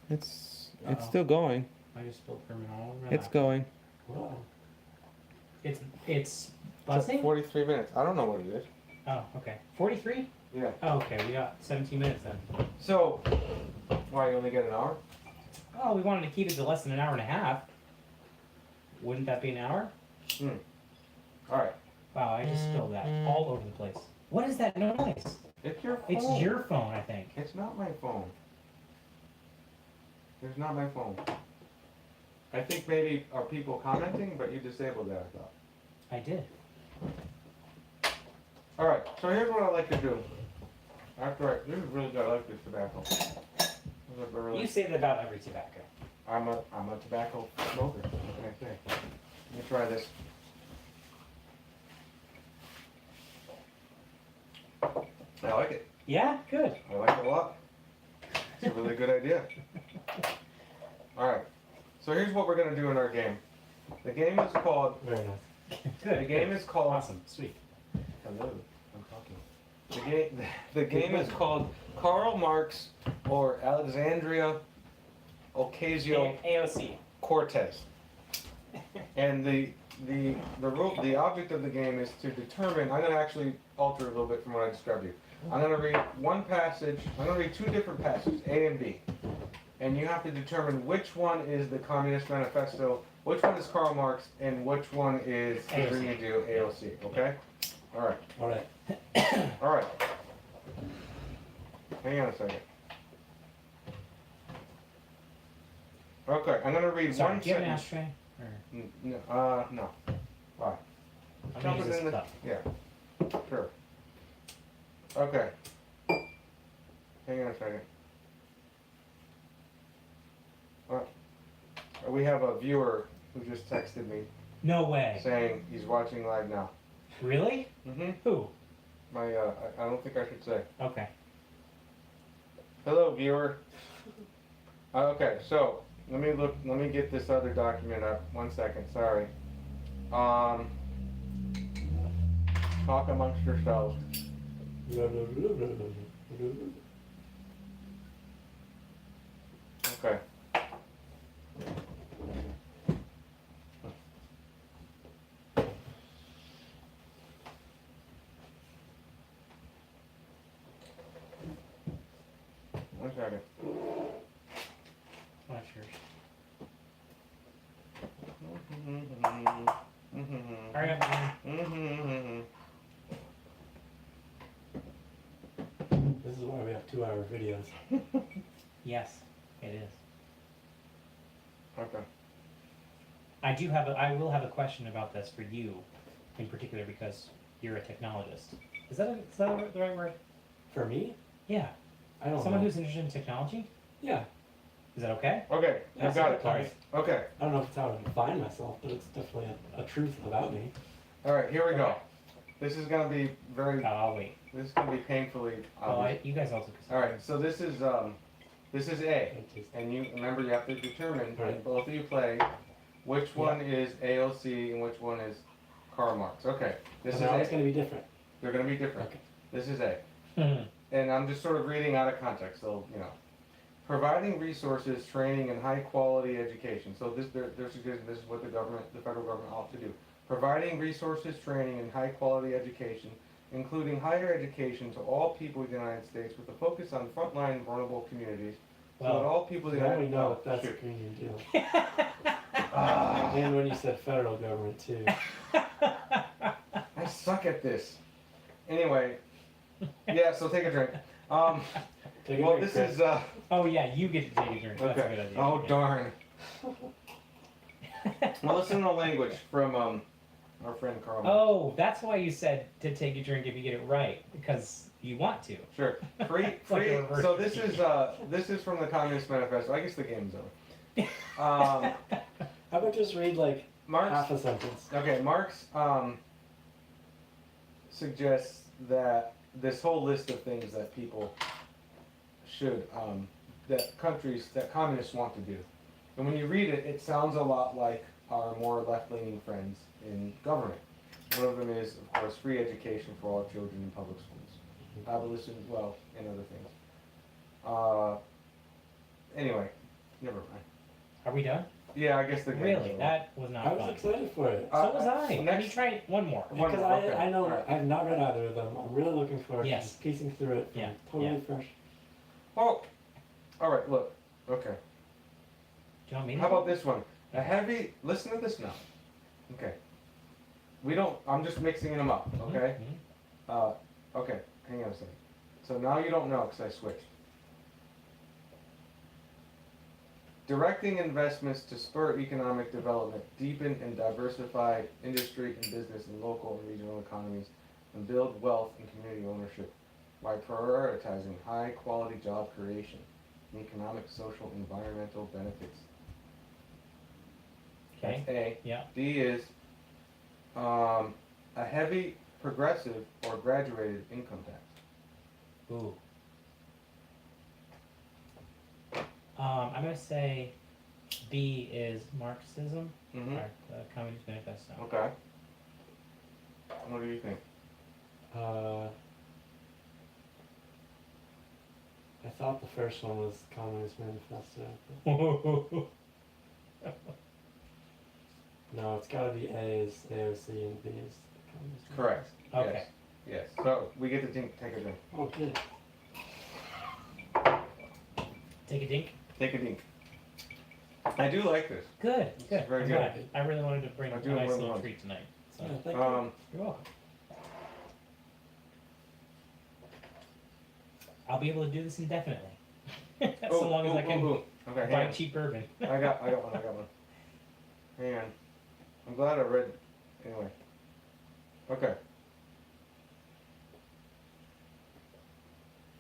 It's Uh-oh. still going. I just spilled bourbon all over my It's lap. going. Whoa. It's It's buzzing? 43 minutes. I don't know what it is. Oh, okay. 43? Yeah. Oh, okay. We got 17 minutes then. So, why you only get an hour? Oh, we wanted to keep it to less than an hour and a half. Wouldn't that be an hour? All right. Wow, I just spilled that all over the place. What is that noise? It's your phone. It's your phone, I think. It's not my phone. It's not my phone. I think maybe are people commenting, but you disabled that, I thought. I did. All right. So here's what I like to do. This is really good. I like this tobacco. This is really- You say that about every tobacco. I'm a tobacco smoker. What can I say? Let me try this. I like it. Yeah, good. I like it a lot. It's a really good idea. Alright. So here's what we're gonna do in our game. The game is called Very nice. Good. the game is called Awesome. Sweet. Hello, I'm talking. The game is called Karl Marx or Alexandria Ocasio Cortez. And the object of the game is to determine. I'm going to actually alter a little bit from what I described to you. I'm going to read one passage. I'm going to read two different passages, A and B. and you have to determine which one is the Communist Manifesto, which one is Karl Marx, and which one is the AOC. Green New Deal, AOC, okay? Alright, Alright. alright. Hang on a second. Okay, I'm gonna read Sorry, one do you have an sentence. ashtray? Or, No. Why? I'm Jump gonna use it this in the, cup. yeah, sure. Okay. Hang on a second. We have a viewer who just texted me No way. saying he's watching live now. Really? Mm-hmm. Who? I don't think I should say. Okay. Hello, viewer. Okay, so let me get this other document up. 1 second, sorry. Talk amongst yourselves. Okay. One second. Not sure. Hurry up, man. This is why we have 2-hour videos. Yes, it is. Okay. I will have a question about this for you, in particular, because you're a technologist. Is that the right word? For me? Yeah. I don't Someone know. who's interested in technology? Yeah. Is that okay? Okay, Yes, I got it. alright. Okay. I don't know if it's how I define myself, but it's definitely a truth about me. Alright, here we go. Okay. This is gonna be very, I'll wait. this is gonna be painfully Oh, obvious. you guys also. Alright, so this is A. It just- And you, remember, you have to determine, when Right. both of you play, which one is AOC and which one is Karl Marx. Okay, this is now it's A. going to be different. They're gonna be different. Okay. This is A. Mhm. And I'm just sort of reading out of context, so, you know. Providing resources, training, and high-quality education. So they're suggesting this is what the federal government ought to do. Providing resources, training, and high-quality education, including higher education to all people in the United States with a focus on frontline vulnerable communities, so that Well, all people in the Now we United know if that's a shoot. Green New Deal. Ah, And when you said federal government, too. I suck at this. Anyway, yeah, so take a drink. Take a Well, break, this Chris. is, Oh yeah, you get to take a drink. That's a good okay. idea. Oh, darn. Well, listen to the language from, our friend Karl Marx. Oh, that's why you said to take a drink if you get it right, because you want to. Sure. Free, It's like free. a reverse So this is from the Communist Manifesto. I guess the game's over. How about just read like Marx. half a sentence? Okay, Marx suggests that this whole list of things that people should, that communists want to do. And when you read it, it sounds a lot like our more left-leaning friends in government. One of them is, of course, free education for all children in public schools. Abolition, well, and other things. Anyway, never mind. Are we done? Yeah, I guess the game's Really? over. That was not I was fun. excited for it. So was I. Let me next- try one more. One Because more, okay. I know Alright. I've not read either of them. I'm really looking forward to Yes. just piecing through it. Yeah, Totally yeah. fresh. Oh, all right. Look. Okay. Do you want me to? How about this one? A heavy. Listen to this now. Okay. We don't. I'm just mixing them up. Mhm, Okay. mhm. Okay. Hang on a second. So now you don't know because I switched. Directing investments to spur economic development, deepen and diversify industry and business in local and regional economies, and build wealth and community ownership by prioritizing high-quality job creation and economic, social, environmental benefits. Okay. That's A. Yeah. D is a heavy progressive or graduated income tax. Ooh. I'm gonna say B is Marxism, Mm-hmm. or the Communist Manifesto. Okay. What do you think? I thought the first one was Communist Manifesto. No, it's got to be A is AOC and B is the Communist Correct. Okay. Yes. Yes. So we get to take a drink. Manifesto. Oh, good. Take a dink. Take a dink. I do like this. Good, good. very I'm good. glad. I really wanted to bring I a do nice really little want- treat tonight. So Yeah, thank you. you're welcome. I'll be able to do this indefinitely. So long as I can Okay, hang buy on. cheap bourbon. I got one. Hang on. I'm glad I read. Anyway. Okay.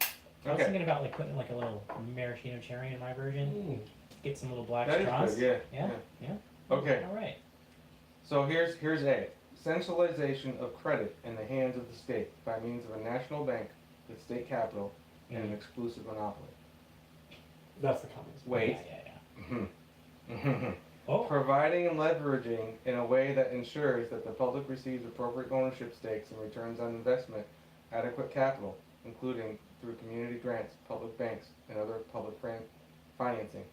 I was Okay. thinking about like putting like a little maraschino cherry in my version. Mm. Get some little black That straws. is good. Yeah. Yeah. Okay. All right. So here's A. Centralization of credit in the hands of the state by means of a national bank with state capital and an exclusive monopoly. That's the communist. Wait. Yeah. Oh. Providing and leveraging in a way that ensures that the public receives appropriate ownership stakes and returns on investment, adequate capital, including through community grants, public banks, and other public financing,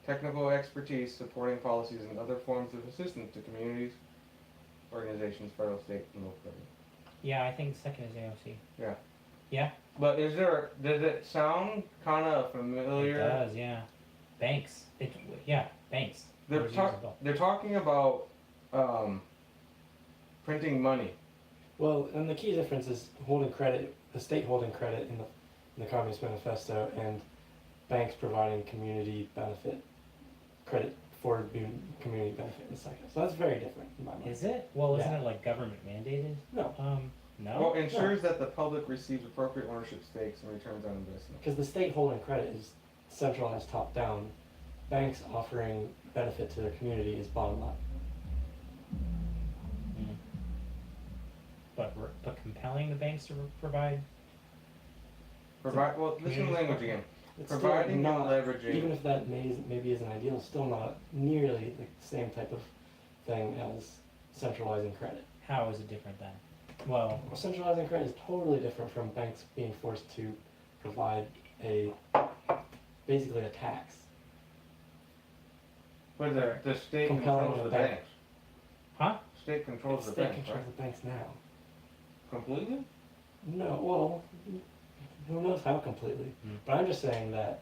technical expertise, supporting policies, and other forms of assistance to communities, organizations, federal, state, and local government. Yeah, I think second is AOC. Yeah. Yeah. But does it sound kind of familiar? It does. Yeah. Banks. Banks. They're, Those ta- years ago. they're talking about printing money. Well, and the key difference is holding credit, the state holding credit in the Communist Manifesto, and banks providing community benefit credit for community benefit in the second. So that's very different in my mind. Is it? Well, isn't Yeah. it like government mandated? No, No. Well, ensures that the public receives appropriate ownership stakes and returns on investment. because the state holding credit is centralized top down. Banks offering benefit to their community is bottom up. Mm. But compelling the banks to provide. Well, listen to the language again. It's Providing still and not, leveraging. even if that maybe isn't ideal, it's still not nearly the same type of thing as centralizing credit. How is it different then? Well, Well, centralizing credit is totally different from banks being forced to provide basically a tax. But the state Compelling controls the the bank. banks. huh? State controls The the state banks, controls right? the banks now. Completely? No, well, who knows how completely. Mm. But I'm just saying that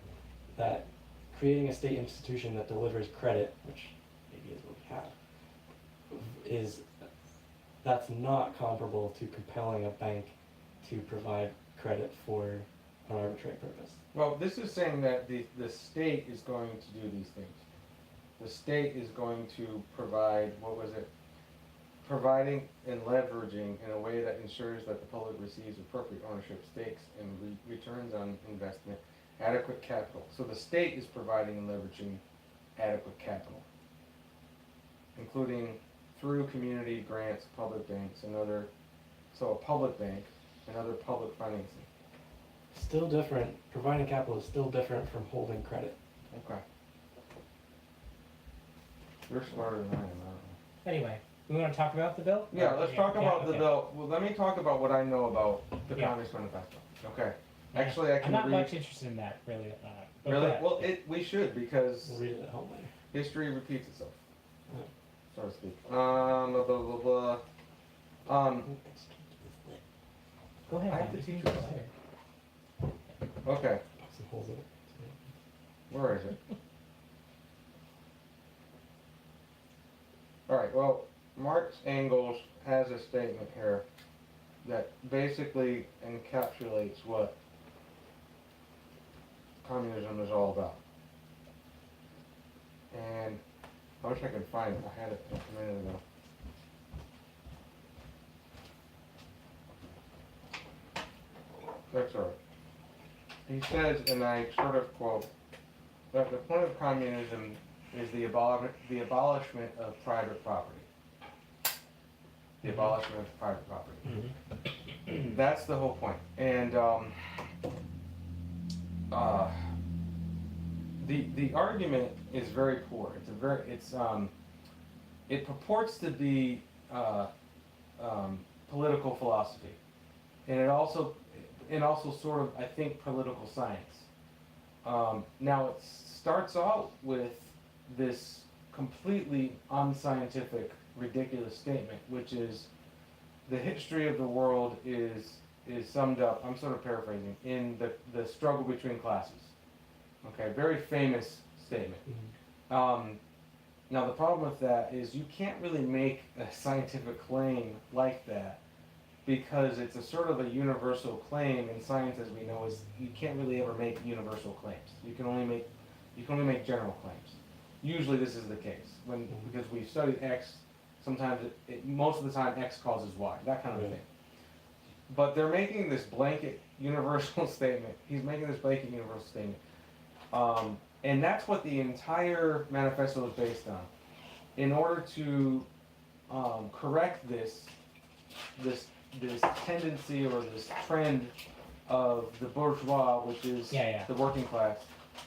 creating a state institution that delivers credit, which maybe is what we have, that's not comparable to compelling a bank to provide credit for an arbitrary purpose. Well, this is saying that the state is going to do these things. The state is going to provide, providing and leveraging in a way that ensures that the public receives appropriate ownership stakes and returns on investment, adequate capital. So the state is providing and leveraging adequate capital, including through community grants, public banks, so a public bank and other public financing. Still different, providing capital is still different from holding credit. Okay. You're smarter than I am, I don't know. Anyway, we want to talk about the bill? Yeah, let's talk about the okay. bill. Well, let me talk about what I know about the Yeah. Communist Manifesto. Okay. Yeah. Actually, I I'm can not read. much interested in that, really. But Really? go ahead. Well, we should because We'll read it at home later. history repeats itself, Yeah. so to speak. Blah, blah, blah, blah. Go ahead. I have man. to You teach can you go this. ahead. Okay, Pop some holes in it. where is it? All right. Well, Marx Engels has a statement here that basically encapsulates what communism is all about. And I wish I could find it. I had it a minute ago. That's all right. He says, and I sort of quote, that the point of communism is the abolishment of private property. The abolishment of private property. Mhm. That's the whole point. And the argument is very poor. It purports to be political philosophy, and it also sort of, I think, political science. Now it starts out with this completely unscientific, ridiculous statement, which is the history of the world is summed up, I'm sort of paraphrasing, in the struggle between classes. Okay, very famous statement. Mhm. Now the problem with that is you can't really make a scientific claim like that because it's a sort of a universal claim, and science, as we know, is you can't really ever make universal claims. You can only make general claims. Usually this is the case because we've studied X. Sometimes most of the time X causes Y, that kind of Right. thing. But they're making this blanket universal statement. He's making this blanket universal statement. And that's what the entire manifesto is based on. In order to correct this tendency or this trend of the bourgeois, which is Yeah. the working class,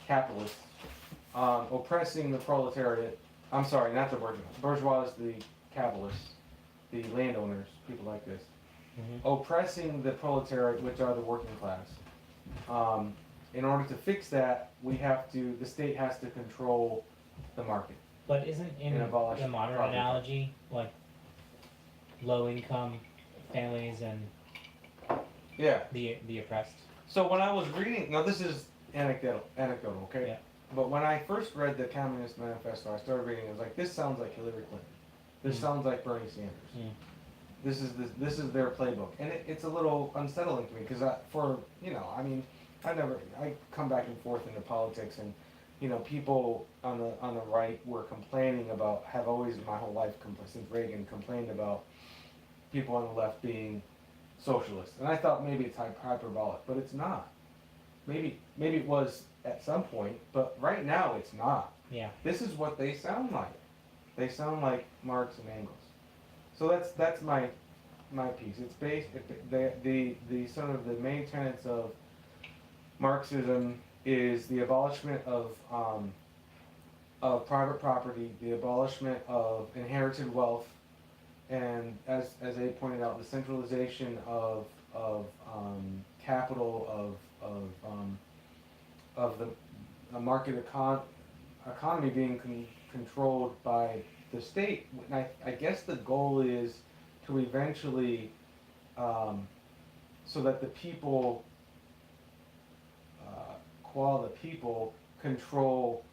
capitalists, oppressing the proletariat. I'm sorry, not the bourgeois. Bourgeois is the capitalists, the landowners, people like this. Mhm. Oppressing the proletariat, which are the working class. In order to fix that, the state has to control the market. But isn't in And abolish the modern property. analogy like low income families and Yeah. the oppressed? So when I was reading, now this is anecdotal, okay? Yeah. But when I first read the Communist Manifesto, I started reading. I was like, this sounds like Hillary Clinton. This Mm. sounds like Bernie Sanders. Mm. This is their playbook, and it's a little unsettling to me because I come back and forth into politics, and people on the right were complaining about, have always my whole life since Reagan complained about people on the left being socialists, and I thought maybe it's hyperbolic, but it's not. Maybe it was at some point, but right now it's not. Yeah. This is what they sound like. They sound like Marx and Engels. So that's my piece. It's based the sort of the main tenets of Marxism is the abolishment of private property, the abolishment of inherited wealth, and as they pointed out, the centralization of capital, of the market economy being controlled by the state. And I guess the goal is to eventually, so that the people, the people control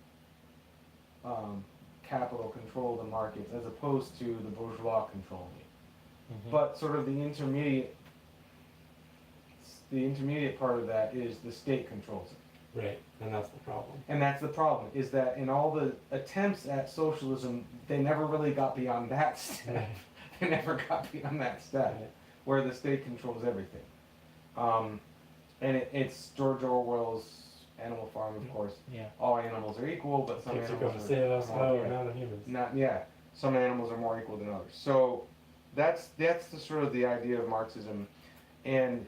capital, control the markets, as opposed to the bourgeois controlling it. Mhm. But sort of the intermediate part of that is the state controls it. Right, and that's the problem. And that's the problem, is that in all the attempts at socialism, they never really got beyond that step. Right. They never got beyond that step, Right. where the state controls everything. And it's George Orwell's Animal Farm, of course. Yeah. All animals are equal, but some Kids are animals going to save us, more- no, yeah. we're not humans. Some animals are more equal than others. So that's the sort of the idea of Marxism, and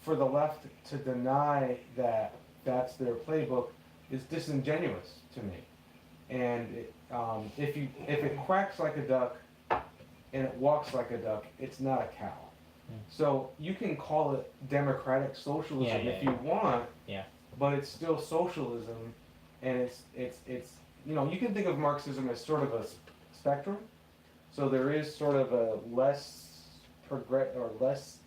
for the left to deny that that's their playbook is disingenuous to me. And if it quacks like a duck and it walks like a duck, it's not a cow. So you can call it democratic socialism if you want, Yeah. but it's still socialism, and it's you can think of Marxism as sort of a spectrum. So there is sort of a less less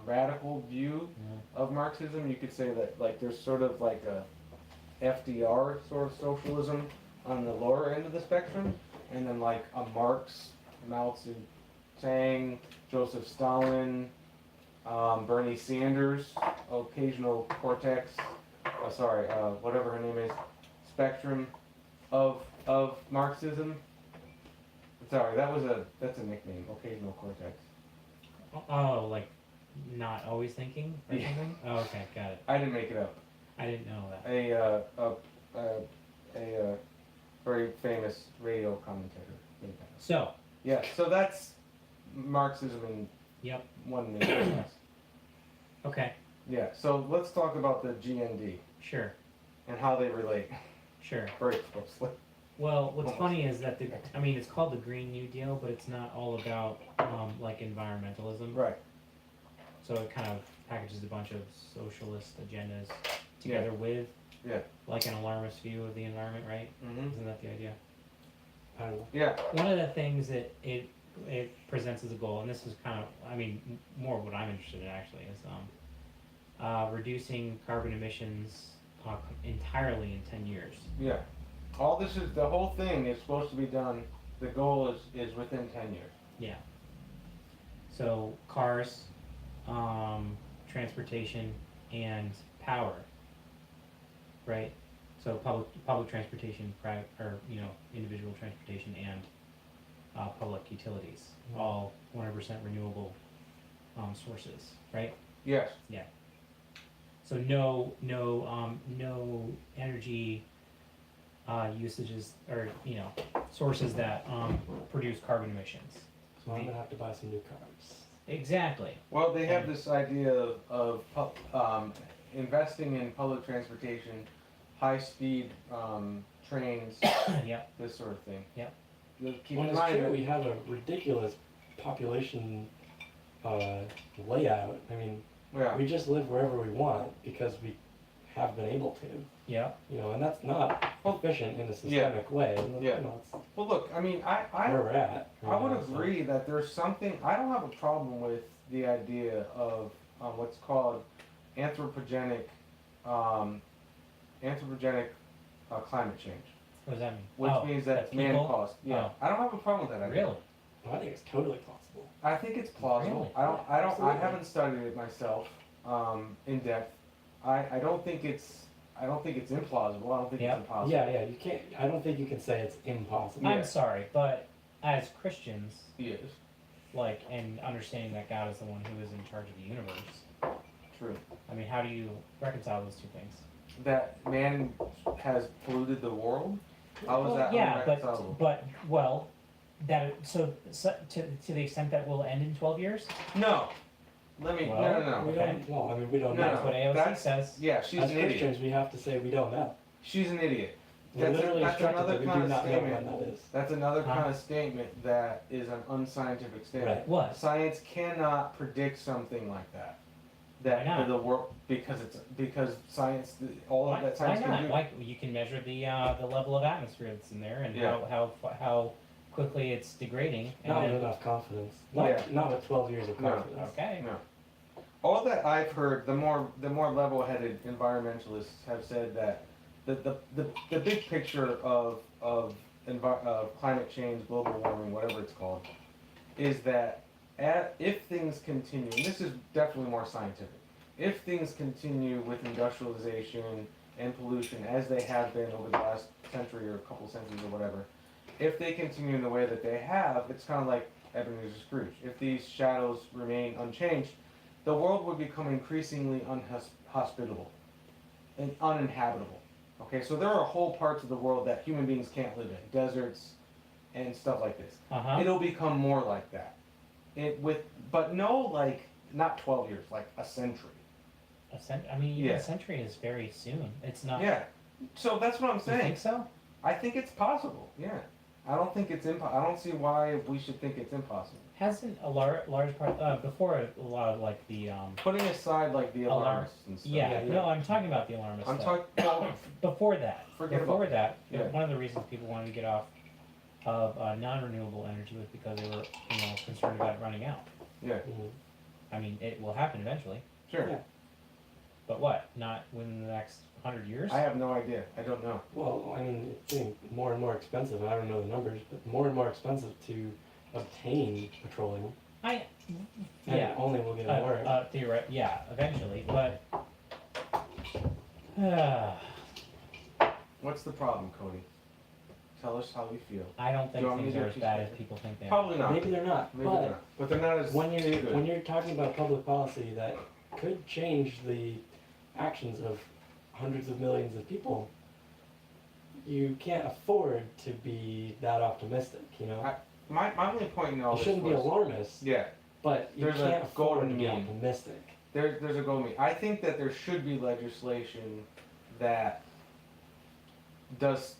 radical view of Marxism. You could say that like there's sort of like a FDR sort of socialism on the lower end of the spectrum, and then like a Marx, Mao Zedong, Joseph Stalin, Bernie Sanders, occasional Cortex, whatever her name is, spectrum of Marxism. Sorry, that's a nickname, occasional Cortex. Oh, like not always thinking or Yeah. something? Oh, okay, got it. I didn't make it up. I didn't know that. A very famous radio commentator made that. So, Yeah, so that's Marxism in yep. 1 minute. Yes. Okay, Yeah, so let's talk about the GND sure, and how they relate sure. very closely. Well, what's Almost. funny is that it's called the Green New Deal, but it's not all about like environmentalism. Right. So it kind of packages a bunch of socialist agendas together with Yeah. like an alarmist view of the environment, right? Mm-hmm. Isn't that the idea? I don't know. Yeah. One of the things that it presents as a goal, and this is kind of, more what I'm interested in actually, is reducing carbon emissions entirely in 10 years. Yeah. All this is, the whole thing is supposed to be done, the goal is within 10 years. Yeah. So cars, transportation, and power. Right. So public transportation, private, or individual transportation, and public utilities, all 100% renewable sources. Right. Yes. So no energy usages or sources that produce carbon emissions. So I'm gonna have to buy some new cars. Exactly. Well, they have this idea of investing in public transportation, high-speed trains, Yep. this sort of thing. Yep. Keep Well, in it's mind true, that- we have a ridiculous population layout. I mean, yeah. we just live wherever we want because we have been able to. Yep. And that's not efficient in a systemic way. Yeah. It's Well, look, I mean, I where we're at. I would so- agree that there's something. I don't have a problem with the idea of what's called anthropogenic climate change, What does that mean? which Oh, means that it's people- man-caused. Yeah, I don't have a problem with that idea. Really? I think it's totally possible. I think it's plausible. Really? I Absolutely. haven't studied it myself in depth. I don't think it's implausible. I don't think Yeah. it's impossible. Yeah, you can't. I don't think you can say it's impossible. I'm sorry, but as Christians, Yes, and understanding that God is the one who is in charge of the universe, true. I mean, how do you reconcile those two things? That man has polluted the world. How is Well, that yeah, unreconcilable? but so to the extent that will end in 12 years. No. Let me. Well, no. We Okay. don't. Well, I mean, we don't No, know. That's what AOC that's- says. Yeah, she's As an idiot. Christians, we have to say we don't know. She's an idiot. We're literally that's instructed another that we kind do of not know when statement. that is. That's another Huh? kind of statement that is an unscientific statement. Right. What? Science cannot predict something like that. Why not? The world because science all Why, of that why science not? can do. Why, you can measure the level of atmosphere that's in there and Yeah. how quickly it's degrading. And Not with then, enough confidence. Yeah. Not with 12 years of No. confidence. okay. No. All that I've heard, the more level-headed environmentalists have said that the big picture of climate change, global warming, whatever it's called, is that if things continue, and this is definitely more scientific, if things continue with industrialization and pollution as they have been over the last century or a couple centuries or whatever, if they continue in the way that they have, it's kind of like Ebenezer Scrooge. If these shadows remain unchanged, the world would become increasingly unhospitable and uninhabitable. Okay, so there are whole parts of the world that human beings can't live in, deserts and stuff like this. Uh-huh. It'll become more like that. But no, like not 12 years, like a century. I mean, even Yeah. a century is very soon. It's not. Yeah. So that's what I'm You saying. think so? I think it's possible. Yeah. I don't think it's I don't see why we should think it's impossible. Hasn't a large part before a lot of like the Putting aside like the Alarm- alarmists and stuff. yeah, yeah. no, I'm talking about the alarmist I'm stuff. talking. Before that, Forget before about that, Yeah. one of the reasons people wanted to get off of non-renewable energy was because they were concerned about it running out. Yeah. Mhm. I mean, it will happen eventually, Sure. Yeah. but what? Not within the next 100 years? I have no idea. I don't know. Well, I mean, it's getting more and more expensive. I don't know the numbers, but more and more expensive to obtain petroleum. And yeah. it only will get worse. Yeah, eventually, but What's the problem, Cody? Tell us how you feel. I don't think Do you want me things to are as just- bad as people think they are. Probably not. Maybe they're not. Maybe but they're not. But they're not as when good. you're talking about public policy that could change the actions of hundreds of millions of people, you can't afford to be that optimistic. My only point in all You this shouldn't be was, alarmist, yeah, but you There's a can't afford to golden be mean. optimistic. there's a goal to me. I think that there should be legislation that does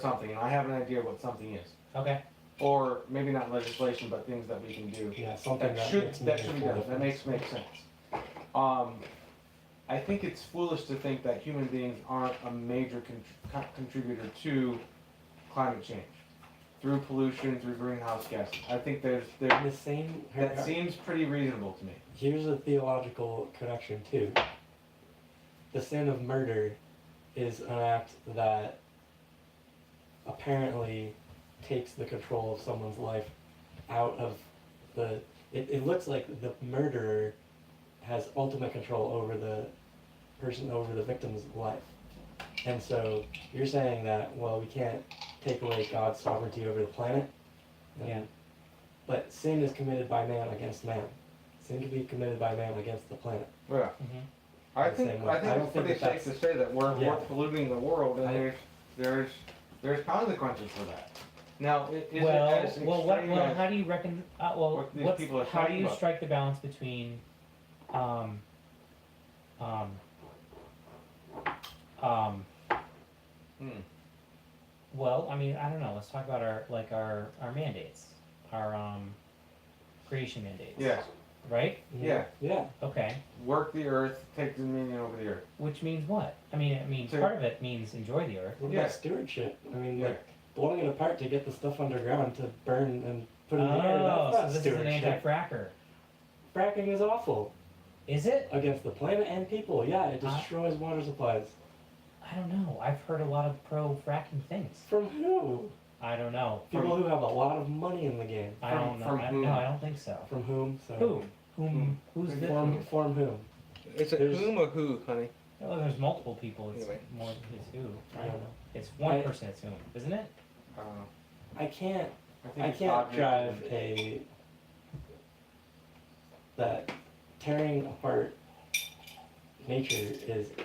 something, and I have an idea what something is. Okay. Or maybe not legislation, but things that we can do. Yeah, something That that should makes be meaningful done. That difference. makes sense. I think it's foolish to think that human beings aren't a major contributor to climate change through pollution, through greenhouse gases. I think In the same that seems pretty reasonable to me. Here's a theological connection too. The sin of murder is an act that apparently takes the control of someone's life out of the. It looks like the murderer has ultimate control over the person, over the victim's life. And so you're saying that, well, we can't take away God's sovereignty over the planet. Yeah. But sin is committed by man against man. Sin can be committed by man against the planet. Yeah. Mm-hmm. I The think same way. I don't it's think pretty that safe to that's- say that we're Yeah. polluting the world, and I- there's consequences for that. Now, is it Well, as extreme as how do you reckon? what these people are How do talking you about? strike the balance between, um, Hmm. well, I mean, I don't know. Let's talk about our mandates, our creation mandates. Yes. Right. Yeah. Yeah. Okay. Work the earth, take dominion over the earth. Which means what? I mean, So- part of it means enjoy the earth. What Yeah. about stewardship? I mean, Yeah. like, blowing it apart to get the stuff underground to burn and put in the air, Oh, that's so not this is an stewardship. anti-fracker. Fracking is awful. Is it? Against the planet and people, yeah, it I- destroys water supplies. I don't know. I've heard a lot of pro-fracking things. From who? I don't know. People who have a lot of money in the game. I don't know. from whom? No, I don't think so. From whom? So Who? Who's the? From whom? It's a There's- whom or who, honey? Well, there's multiple people. It's Anyway. more than it's who. I don't know. It's one I- person. It's whom, isn't it? I can't think I it's can't object drive and- that tearing apart nature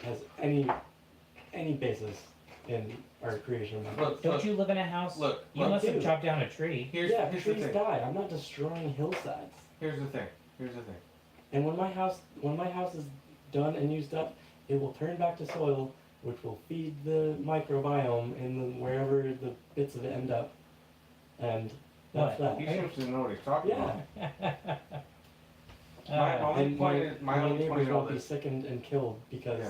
has any basis in our creation. Look, Don't look, you live in a house? look, You look, must have dude. chopped down a tree. Here's yeah, the trees thing. die. I'm not destroying hillsides. Here's the thing. Here's the thing. And when my house is done and used up, it will turn back to soil, which will feed the microbiome in wherever the bits of it end up. And that's What? He that. seems to know what he's talking Yeah. about. Uh, My only And point is, my only point neighbors in all won't be this. sickened and killed because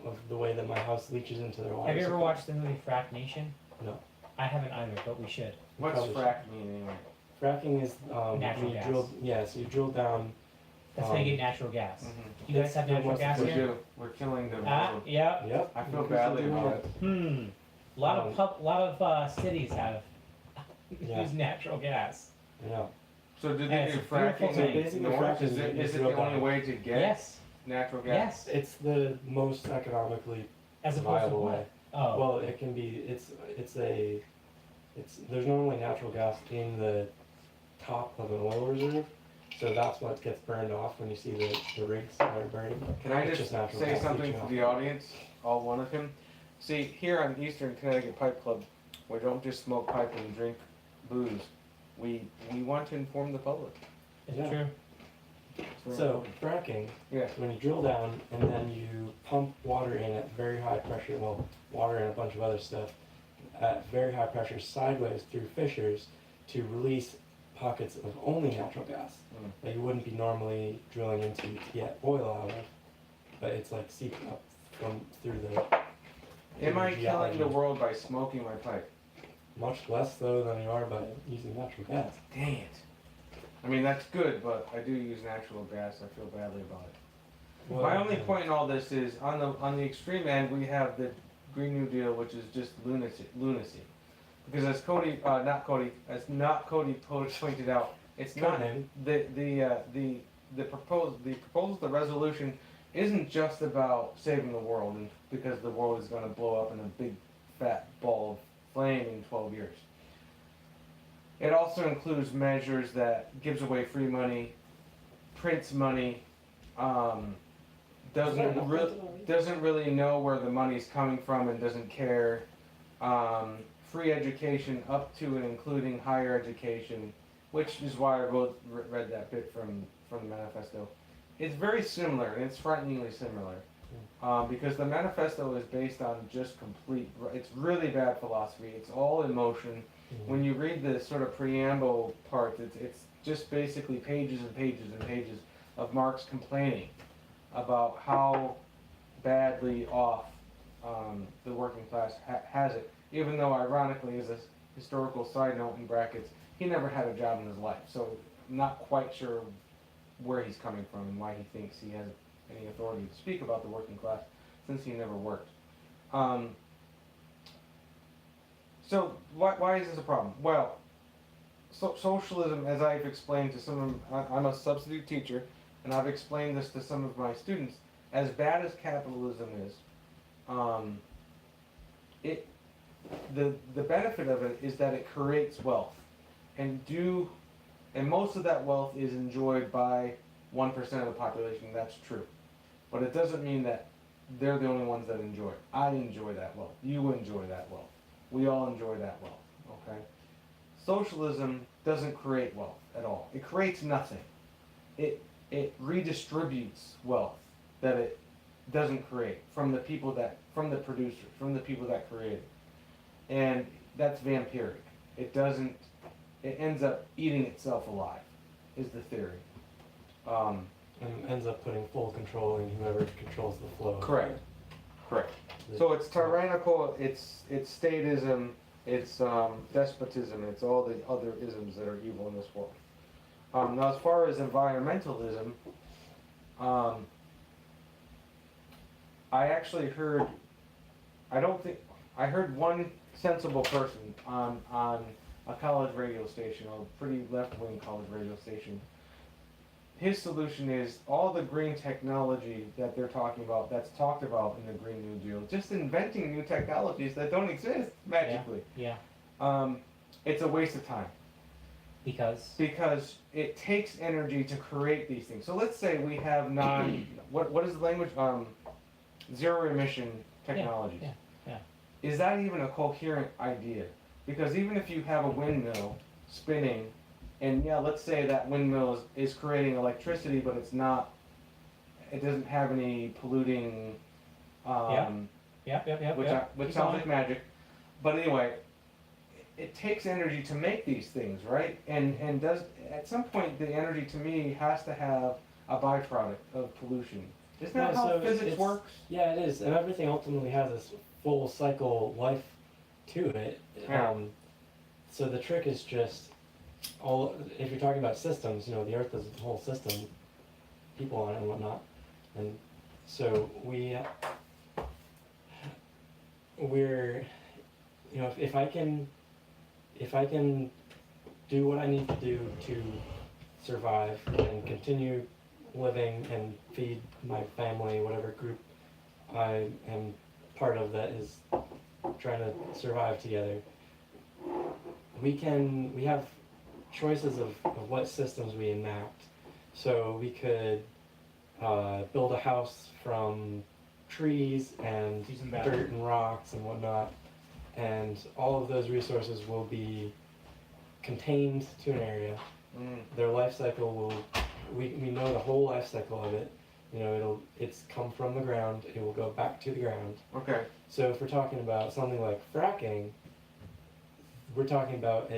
of the way that my house leaches into their water. have you ever supply. watched the movie Frack Nation? No. I haven't either, but we should. What's Probably frack mean anyway? Fracking is Natural you gas. so you drill down. That's how you get natural gas. Mm-hmm. You guys have natural It's- gas We here? do. We're killing them. Yeah. Yep. I feel you can badly still do about it. A lot of cities have Yeah. used natural gas. Yeah. So do And they it's do a beautiful fracking thing. in Basically, north? fracking Is it is the drill only down. way to get Yes. natural gas? Yes. It's the most economically As opposed to viable what? way. Oh. Well, it can be. There's normally natural gas in the top of an oil reserve, so that's what gets burned off when you see the rigs that are burning. Can I It's just natural say gas something leaching to off. the audience, all one of him? See, here on Eastern Connecticut Pipe Club, we don't just smoke pipe and drink booze. We want to inform the public. It's Yeah. true. It's very So important. fracking, Yeah. when you drill down and then you pump water in at very high pressure, well, water and a bunch of other stuff at very high pressure sideways through fissures to release pockets of only natural gas Mm. that you wouldn't be normally drilling into to get oil out of, but it's like seeping up through the. Am I the killing the geology. world by smoking my pipe? Much less so than you are by using natural gas. Dang it. I mean, that's good, but I do use natural gas. I feel badly about it. My only point in all this is on the extreme end we have the Green New Deal, which is just lunacy. Because as Cody pointed out, it's not Conan. the proposal, the resolution isn't just about saving the world, and because the world is going to blow up in a big fat ball of flame in 12 years. It also includes measures that gives away free money, prints money, doesn't really know where the money's coming from and doesn't care. Free education up to and including higher education, which is why I read that bit from the manifesto. It's very similar, and it's frighteningly similar, because the manifesto is based on just it's really bad philosophy. It's all emotion. When you read the sort of preamble part, it's just basically pages and pages and pages of Marx complaining about how badly off the working class has it. Even though, ironically, as a historical side note in brackets, he never had a job in his life. So I'm not quite sure where he's coming from and why he thinks he has any authority to speak about the working class, since he never worked. Um, so why is this a problem? Well, socialism, as I've explained to some of, I'm a substitute teacher, and I've explained this to some of my students. As bad as capitalism is, it the benefit of it is that it creates wealth, and most of that wealth is enjoyed by 1% of the population. That's true, but it doesn't mean that they're the only ones that enjoy it. I enjoy that wealth. You enjoy that wealth. We all enjoy that wealth. Okay. Socialism doesn't create wealth at all. It creates nothing. It redistributes wealth that it doesn't create from the producers, from the people that create it. And that's vampiric. It ends up eating itself alive, is the theory. And ends up putting full control in whoever controls the flow. Correct. So it's tyrannical, it's statism, it's despotism, it's all the other isms that are evil in this world. Now, as far as environmentalism, I actually heard, I heard one sensible person on a college radio station, a pretty left-wing college radio station. His solution is all the green technology that they're talking about, that's talked about in the Green New Deal, just inventing new technologies that don't exist magically. Yeah. It's a waste of time. Because it takes energy to create these things. So let's say we have what is the language? Zero emission technologies. Yeah. Is that even a coherent idea? Because even if you have a windmill spinning, and yeah, let's say that windmill is creating electricity, but it doesn't have any polluting, which sounds like magic. But anyway, it takes energy to make these things, right? And does at some point the energy to me has to have a byproduct of pollution. Isn't that how physics works? Yeah, it is, and everything ultimately has this full cycle life to it. Yeah. So the trick is just if you're talking about systems, the Earth is a whole system, people on it and whatnot, and so we're if I can do what I need to do to survive and continue living and feed my family, whatever group I am part of that is trying to survive together, we have choices of what systems we enact. So we could build a house from trees and dirt and rocks and whatnot, and all of those resources will be contained to an area. Their life cycle we know the whole life cycle of it. It's come from the ground, it will go back to the ground. Okay. So if we're talking about something like fracking, we're talking about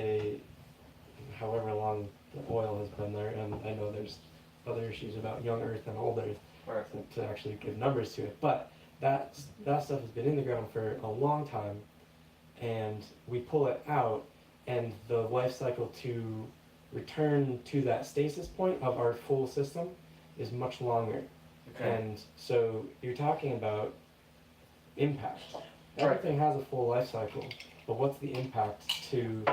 however long the oil has been there, and I know there's other issues about young Earth and old Earth Right. to actually give numbers to it, but that stuff has been in the ground for a long time, and we pull it out, and the life cycle to return to that stasis point of our full system is much longer. Okay. And so you're talking about impact. Right. Everything has a full life cycle, but what's the impact to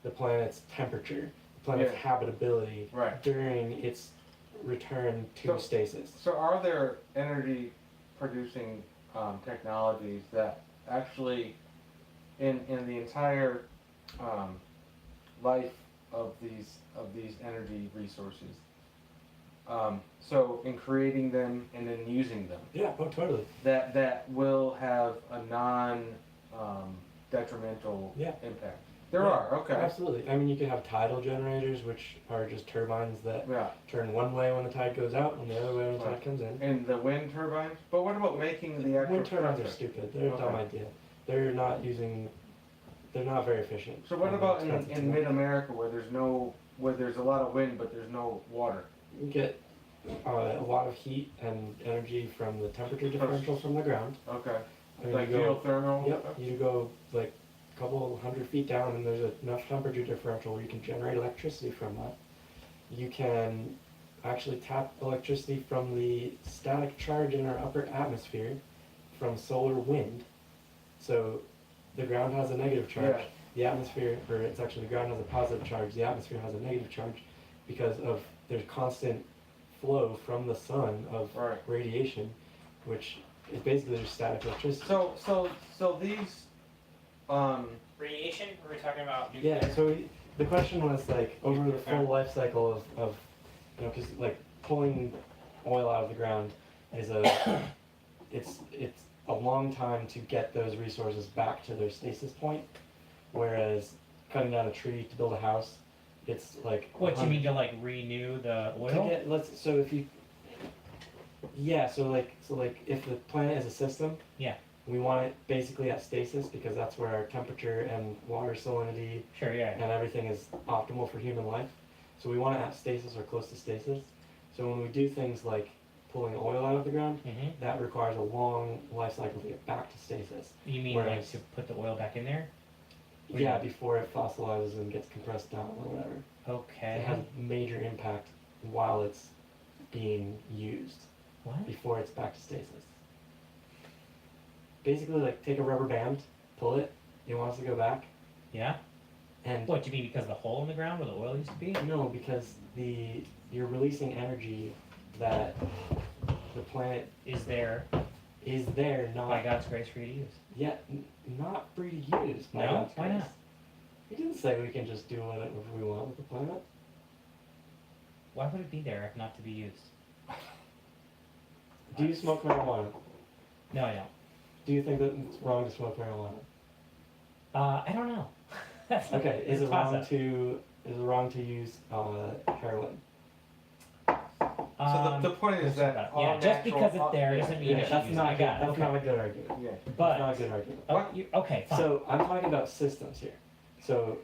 the planet's temperature, the planet's habitability Right. during its return to stasis? So are there energy producing technologies that actually in the entire life of these energy resources, so in creating them and then using them, Yeah, oh totally. that will have a non detrimental Yeah. impact? There Yeah, are, okay. Absolutely. I mean, you could have tidal generators, which are just turbines that Yeah. turn one way when the tide goes out and the other way when the Right. tide comes in. And the wind turbines? But what about making the actual Wind turbines are process? stupid. They're a dumb idea. They're not very efficient. So what and about expensive to in make. mid-America where there's a lot of wind but there's no water? You get a lot of heat and energy from the temperature differential from the ground. Okay. I mean, Like you go, geothermal? yep, you go like a couple hundred feet down and there's enough temperature differential where you can generate electricity from that. You can actually tap electricity from the static charge in our upper atmosphere from solar wind So the ground has a negative charge. Yeah. The atmosphere, or it's actually the ground has a positive charge. The atmosphere has a negative charge because of there's constant flow from the sun of Right. radiation, which is basically just static electricity. So these, Radiation? Or are we talking about nuclear? Yeah, so the question was like over the full Okay. life cycle of you know, because like pulling oil out of the ground is it's a long time to get those resources back to their stasis point, whereas cutting down a tree to build a house, it's like What, you mean to like renew the to oil? get so if you so like if the planet is a system, Yeah. we want it basically at stasis because that's where our temperature and water salinity Sure, yeah. and everything is optimal for human life. So we want it at stasis or close to stasis. So when we do things like pulling oil out of the ground, Mm-hmm. that requires a long life cycle to get back to stasis. You mean like Whereas- to put the oil back in there? What do you Yeah, mean? before it fossilizes and gets compressed down or whatever. Okay. It has major impact while it's being used, What? before it's back to stasis. Basically, like take a rubber band, pull it, it wants to go back, Yeah? and What, do you mean because of the hole in the ground where the oil used to be? no, because you're releasing energy that the planet Is there, is there, by not God's grace, for you to use? yet, not free to use. by No? God's Why grace. not? He didn't say we can just do whatever we want with the planet. Why would it be there if not to be used? Do you smoke marijuana? No, I don't. Do you think that it's wrong to smoke marijuana? I don't know. That's Okay, is it's it wrong toss-up. to use heroin? so the point is that all yeah, just natural- because it's there doesn't mean yeah, you should that's use not it. I got it. that's Okay. not a good argument. Yeah. That's But not a good argument. okay, fine. So I'm talking about systems here. So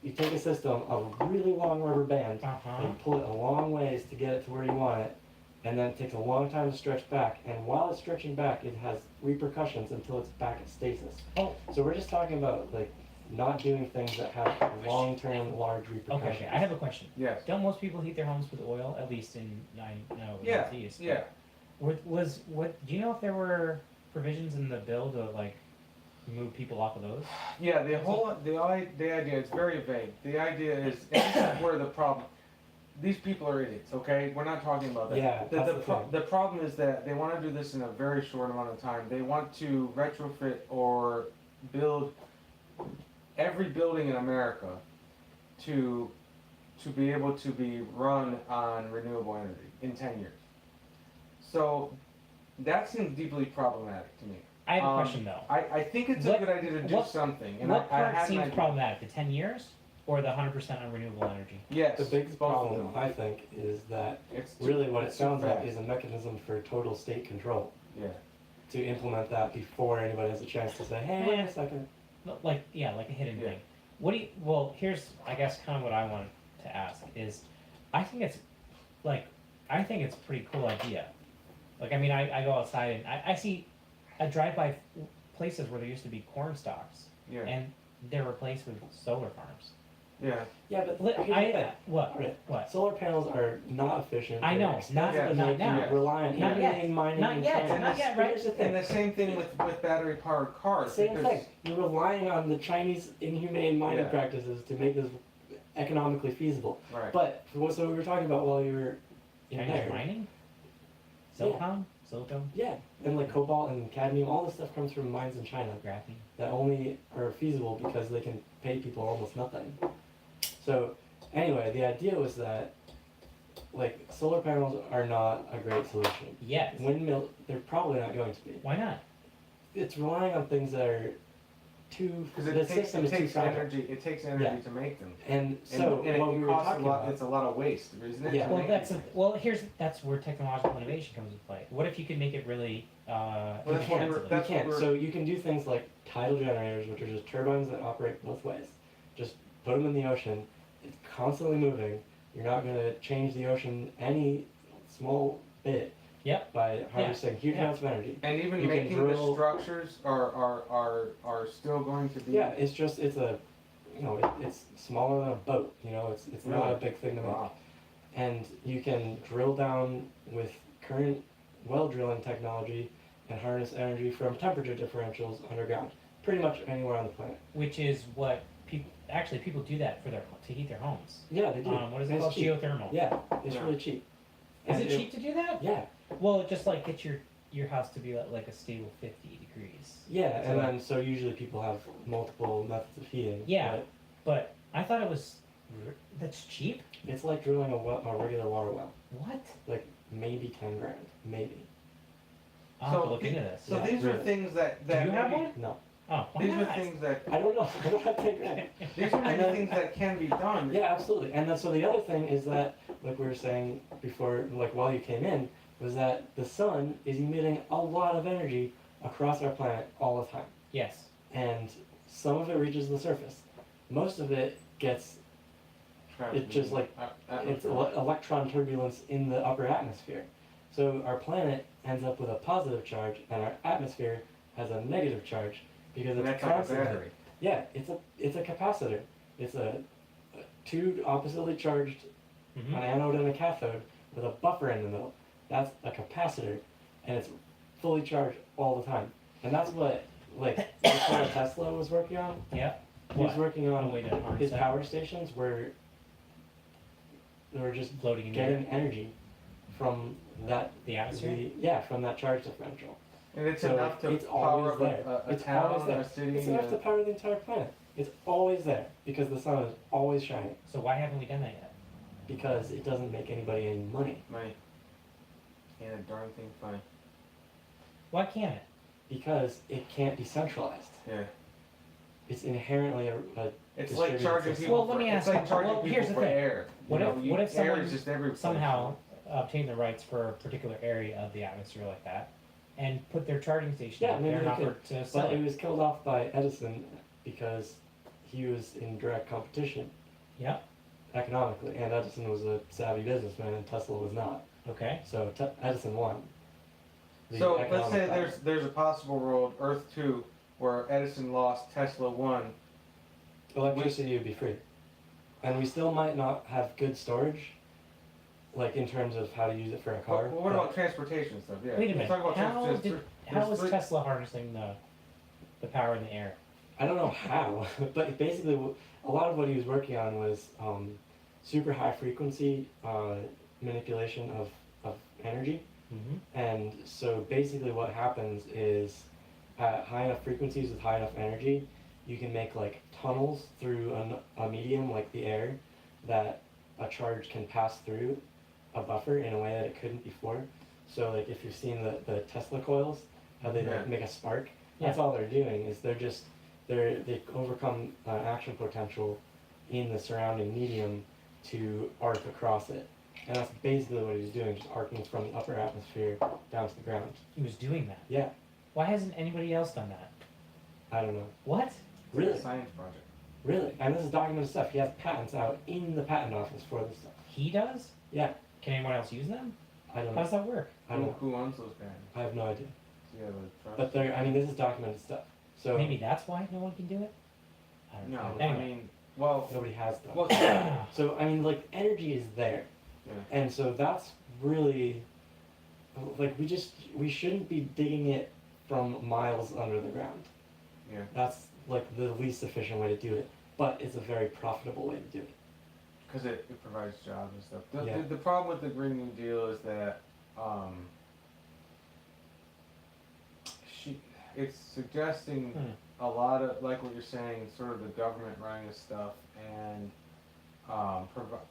you take a system of a really long rubber band, Uh-huh. and pull it a long ways to get it to where you want it, and then it takes a long time to stretch back. And while it's stretching back, it has repercussions until it's back at stasis. Oh. So we're just talking about like not doing things that have long-term large Okay, repercussions. okay. I have a question. Yes. Don't most people heat their homes with oil? At least in Yeah. Northeast. Yeah. Was what? Do you know if there were provisions in the bill to like move people off of those? Yeah, the idea is very vague. The idea is, and this is where the problem. These people are idiots. Okay, we're not talking about that. Yeah, that's the thing. The problem is that they want to do this in a very short amount of time. They want to retrofit or build every building in America to be able to be run on renewable energy in 10 years. So that seems deeply problematic to me. I have a question though. I think it's a What- good idea to do what- something. And What I part had an seems idea. problematic? The 10 years or the 100% on renewable energy? Yes. The biggest both of problem, them. I think, is that It's really what it it's too sounds like fast. is a mechanism for total state control. Yeah. To implement that before anybody has a chance to say, hey, wait a second. Like yeah, like a hidden Yeah. thing. What do you? Well, here's I guess kind of what I wanted to ask is, I think it's a pretty cool idea. Like I mean, I go outside and I see, I drive by places where there used to be corn stalks Yeah. and they're replaced with solar farms. Yeah. Yeah, but Li- here's the thing. What? Right. What? Solar panels are not efficient. I they're know, expensive not- to not make, now. you rely on Not yet. heating, mining, Not and yet, science. not yet, right? Here's the And thing. the same thing with battery powered cars. Same because- thing. You're relying on the Chinese inhumane mining Yeah. practices to make this economically feasible. Right. But so we were talking about while you were in Chinese there. mining? Silicon? Silicon? Yeah, and like cobalt and cadmium, all this stuff comes from mines in China Graphene? that only are feasible because they can pay people almost nothing. So anyway, the idea was that like solar panels are not a great solution. Yes. Windmill, they're probably not going to be. Why not? It's relying on things that are Because the system is too fragile. energy. It takes energy Yeah. to make them. And so and what it we were costs talking a lot. about, It's a lot of waste, isn't it? Yeah. to Well, make that's these that's where technological innovation comes into play. What if you could make it really that's what we're- inexpensive? that's you what can't. we're- So you can do things like tidal generators, which are just turbines that operate both ways. Just put them in the ocean. It's constantly moving. You're not going to change the ocean any small bit. Yep. By harvesting huge Yeah. amounts of energy. And even You can making drill- the structures are still going to be. Yeah, it's it's smaller than a boat. It's not a Really? big thing to make. Wow. And you can drill down with current well drilling technology and harness energy from temperature differentials underground. pretty much anywhere on the planet. which is what people do that for to heat their homes. Yeah, they do. What is it And called? it's cheap. Geothermal. Yeah, it's Yeah. really cheap. Is And it cheap to do that? Yeah, Well, just like get your house to be like a stable 50 degrees. yeah, So- and then so usually people have multiple methods of heating. Yeah. but But I thought it was that's cheap. it's like drilling a regular water well, What? like maybe 10 grand, maybe. I'll have to So look into this. So Yeah, these are really. things that Do you have maybe- one? No, Oh, why These are not? things that I don't know. I don't have 10 grand. these are And maybe then- things that can be done. Yeah, absolutely. And then so the other thing is that, like we were saying before, like while you came in, was that the sun is emitting a lot of energy across our planet all the time. Yes. And some of it reaches the surface. Most of it gets, it's just like, it's electron turbulence in the upper atmosphere. So our planet ends up with a positive charge and our atmosphere has a negative charge because And it's that's like a constantly, battery. yeah, it's a capacitor. It's a two oppositely charged Mm-hmm. an anode and a cathode with a buffer in the middle. That's a capacitor, and it's fully charged all the time. And that's what, like, Nikola Tesla was working on. Yeah. He was What? working A on way to harness his that? power stations where they were just Floating in getting energy from that, the atmosphere. from that charge differential. And it's So enough to it's power always up there. a It's town, always there. a city. It's enough to power the entire planet. It's always there because the sun is always shining. So why haven't we done that yet? Because it doesn't make anybody any money. Money. Ain't a darn thing funny. Why can't it? Because it can't be centralized. Yeah. It's inherently a It's like distributed charging system. people. Well, let me it's ask like you- charging well, people here's the for thing. air. What You if- know, what if air someone is just every Somehow obtain the rights for a particular area of the atmosphere like that, and put their charging station Yeah, up maybe there they and offer could. to sell But it it. was killed off by Edison because he was in direct competition Yeah. economically, and Edison was a savvy businessman and Tesla was not. Okay. So Edison won. the So let's economic say battle. there's a possible world, Earth 2, where Edison lost, Tesla won. Electricity would be free, and we still might not have good storage, like in terms of how to use it for a car. But what but- about transportation stuff? Yeah. Wait a Let's minute. talk about How transportation. How is three- Tesla harnessing the power in the air? I don't know how, but basically a lot of what he was working on was super high frequency manipulation of energy. Mm-hmm. And so basically what happens is at high enough frequencies with high enough energy, you can make like tunnels through a medium like the air that a charge can pass through a buffer in a way that it couldn't before. So like if you've seen the Tesla coils, how they Yeah. like make a spark, that's all they're doing is they overcome action potential in the surrounding medium to arc across it. And that's basically what he's doing, just arcing from the upper atmosphere down to the ground. He was doing that. Yeah, Why hasn't anybody else done that? I don't know. What? It's like Really? a science project. Really? And this is documented stuff. He has patents out in the patent office for this stuff. He does? Yeah, Can anyone else use them? I don't How know. does that work? I don't know. Who owns those patents? I have no idea. Yeah, the trust. But I mean, this is documented stuff. So Maybe that's why no one can do it? I don't No, know. I Anyway. mean, well, nobody has them. well, So I mean, like energy is there, yeah. and so that's really like we shouldn't be digging it from miles under the ground. Yeah. That's like the least efficient way to do it, but it's a very profitable way to do it. Because it provides jobs and stuff. The, Yeah. the problem with the Green New Deal is that it's suggesting a lot of, like what you're saying, sort of the government running this stuff, and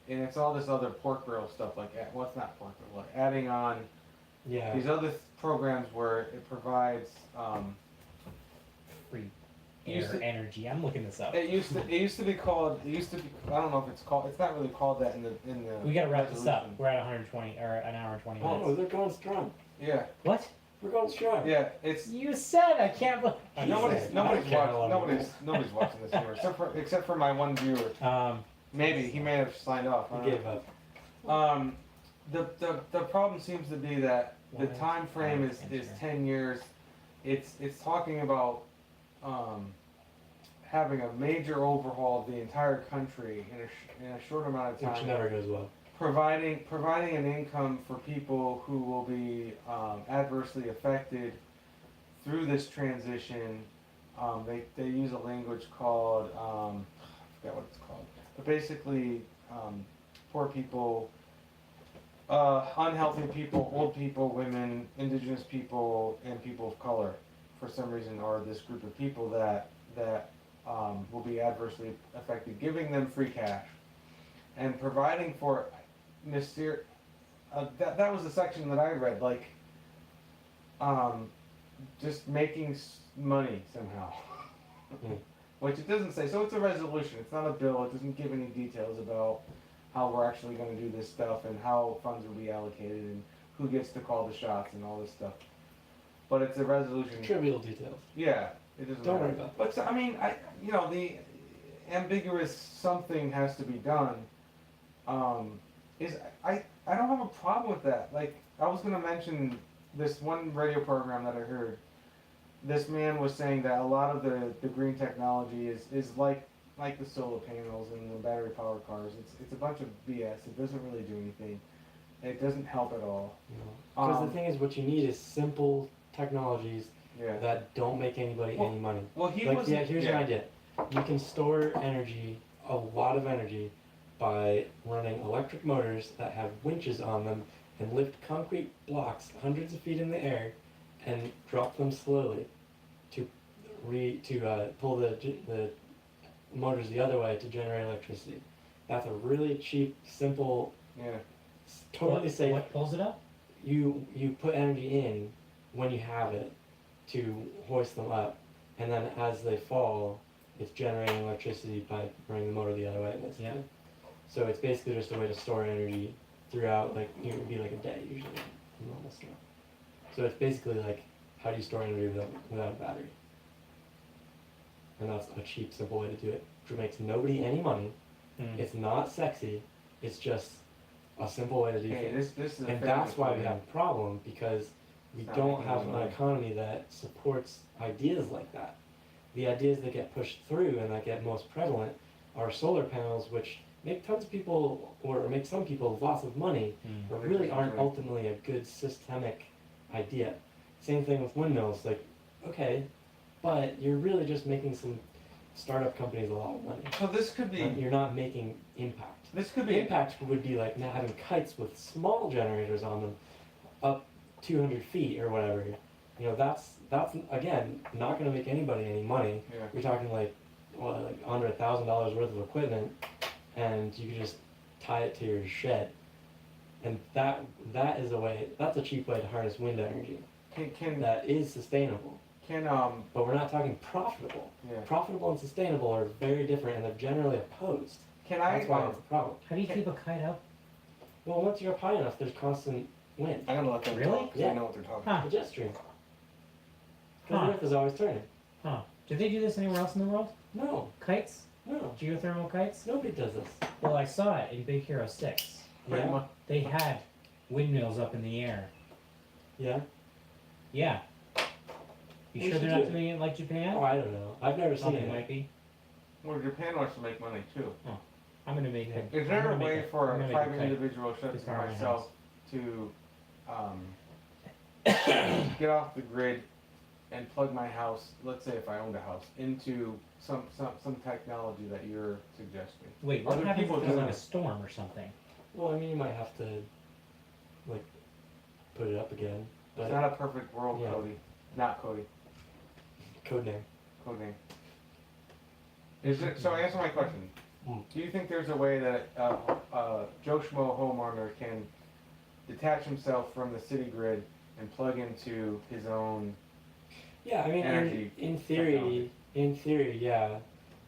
and it's all this other pork barrel stuff, like, well, it's not pork barrel, like adding on Yeah. these other programs where it provides, Free Used air to- energy. I'm looking this up. it used to be called, I don't know if it's called, it's not really called that in the We gotta wrap this up. resolution. We're at 120 or an hour and 20 Oh, minutes. they're going strong. Yeah, What? We're going strong. yeah, it's, You said I can't believe. nobody's, Jesus. nobody's I can't watching, believe nobody's watching this anymore, except for my one viewer. Maybe, he may have signed off. I He don't gave up. know. The problem seems to be that the Why? time frame is Answer. 10 years. It's talking about having a major overhaul of the entire country in a short amount of Which time. never goes well. Providing an income for people who will be adversely affected through this transition, they use a language called, I forget what it's called, but basically, poor people, unhealthy people, old people, women, indigenous people, and people of color, for some reason, are this group of people that will be adversely affected, giving them free cash and providing for that was the section that I read, like, just making money somehow. Mm. Which it doesn't say, so it's a resolution, it's not a bill, it doesn't give any details about how we're actually gonna do this stuff and how funds will be allocated and who gets to call the shots and all this stuff. But it's a resolution. Trivial details. Yeah, it doesn't Don't matter. worry about But I mean, the ambiguous something has to be done. I don't have a problem with that. Like, I was gonna mention this one radio program that I heard. This man was saying that a lot of the green technology is like the solar panels and the battery powered cars. It's a bunch of BS. It doesn't really do anything. It doesn't help at all. Because the thing is, what you need is simple technologies Yeah. that don't make anybody Well, any money. Well, he Like, was. yeah, here's an idea. You can store energy, a lot of energy, by running electric motors that have winches on them and lift concrete blocks hundreds of feet in the air and drop them slowly to pull the motors the other way to generate electricity. That's a really cheap, simple, Yeah. totally safe. What pulls it up? You put energy in when you have it to hoist them up, and then as they fall, it's generating electricity by running the motor the other way. Basically. Yeah. So it's basically just a way to store energy throughout, like, it would be like a day usually, in normal stuff. So it's basically like, how do you store energy without a battery? And that's a cheap, simple way to do it, which makes nobody any money. Mm. It's not sexy. It's just a simple way to do Hey, things. this is. And that's why we have a problem, because we It's not don't making have any an money. economy that supports ideas like that. The ideas that get pushed through and that get most prevalent are solar panels, which make tons of people, or make some people, lots of money, Mm. but really aren't ultimately a good systemic idea. Same thing with windmills, like, okay, but you're really just making some startup companies a lot of money. So this could be. You're not making impact. This could The be. impact would be like now having kites with small generators on them up 200 feet or whatever. You know, that's again not going to make anybody any money. Yeah. You're talking like under $1,000 worth of equipment, and you can just tie it to your shed. And that is a way. That's a cheap way to harness wind energy. Can That is sustainable. But we're not talking profitable. yeah. Profitable and sustainable are very different, and they're generally opposed. Can I? That's why it's a problem. How do you keep a kite up? Well, once you're up high enough, there's constant wind. I'm gonna let them Really? talk 'cause Yeah. I know what they're talking. Huh. The jet stream. Because Huh. the Earth is always turning. Huh. Do they do this anywhere else in the world? No, Kites? no, Geothermal kites? nobody does this. Well, I saw it in Big Hero 6. Pretty Yeah, much. They had windmills up in the air. yeah. Yeah. You We sure should they're do not it. doing it like Japan? Oh, I don't know. I've never seen Something it. might be. Well, Japan wants to make money too. I'm gonna make it. Is there a way for a private kite. individual such This as far in my myself to get off the grid and plug my house, let's say if I owned a house, into some technology that you're suggesting? Wait, what Other happens people if there's do like a it. storm or something? Well, I mean, you might have to, like, put it up again. It's But not a perfect world, Yeah. Cody. Not Cody. code name. Codename. Is it, so answer my question. Hmm. Do you think there's a way that Joe Schmo homeowner can detach himself from the city grid and plug into his own? Yeah, I mean, Energy in technology. theory, yeah.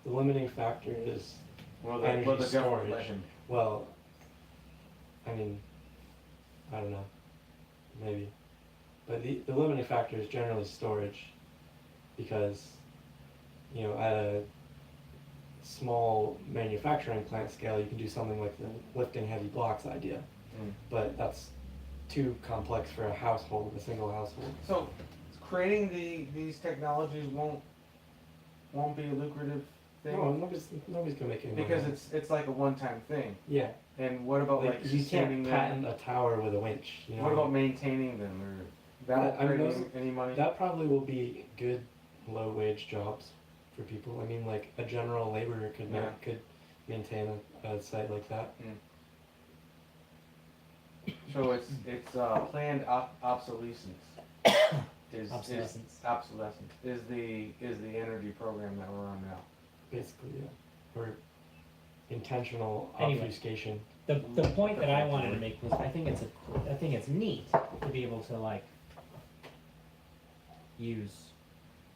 The limiting factor is, Will Energy the government let storage. him? well, I mean, I don't know, maybe. But the limiting factor is generally storage, because, you know, at a small manufacturing plant scale, you can do something like the lifting heavy blocks idea. Mm. But that's too complex for a household, a single household. So creating these technologies won't be a lucrative thing No, nobody's gonna make any money. because it's like a one-time thing. Yeah, And what about like you sustaining can't them? patent a tower with a winch. You know? What about maintaining them or that I mean, creating any money? that probably will be good low wage jobs for people. I mean, like a general laborer Yeah. could maintain a site like that. So it's planned obsolescence. Obsolescence. Obsolescence is the energy program that we're on now. Basically, yeah. Or intentional Anyway. obfuscation. The point that I wanted to make was I think it's neat to be able to like use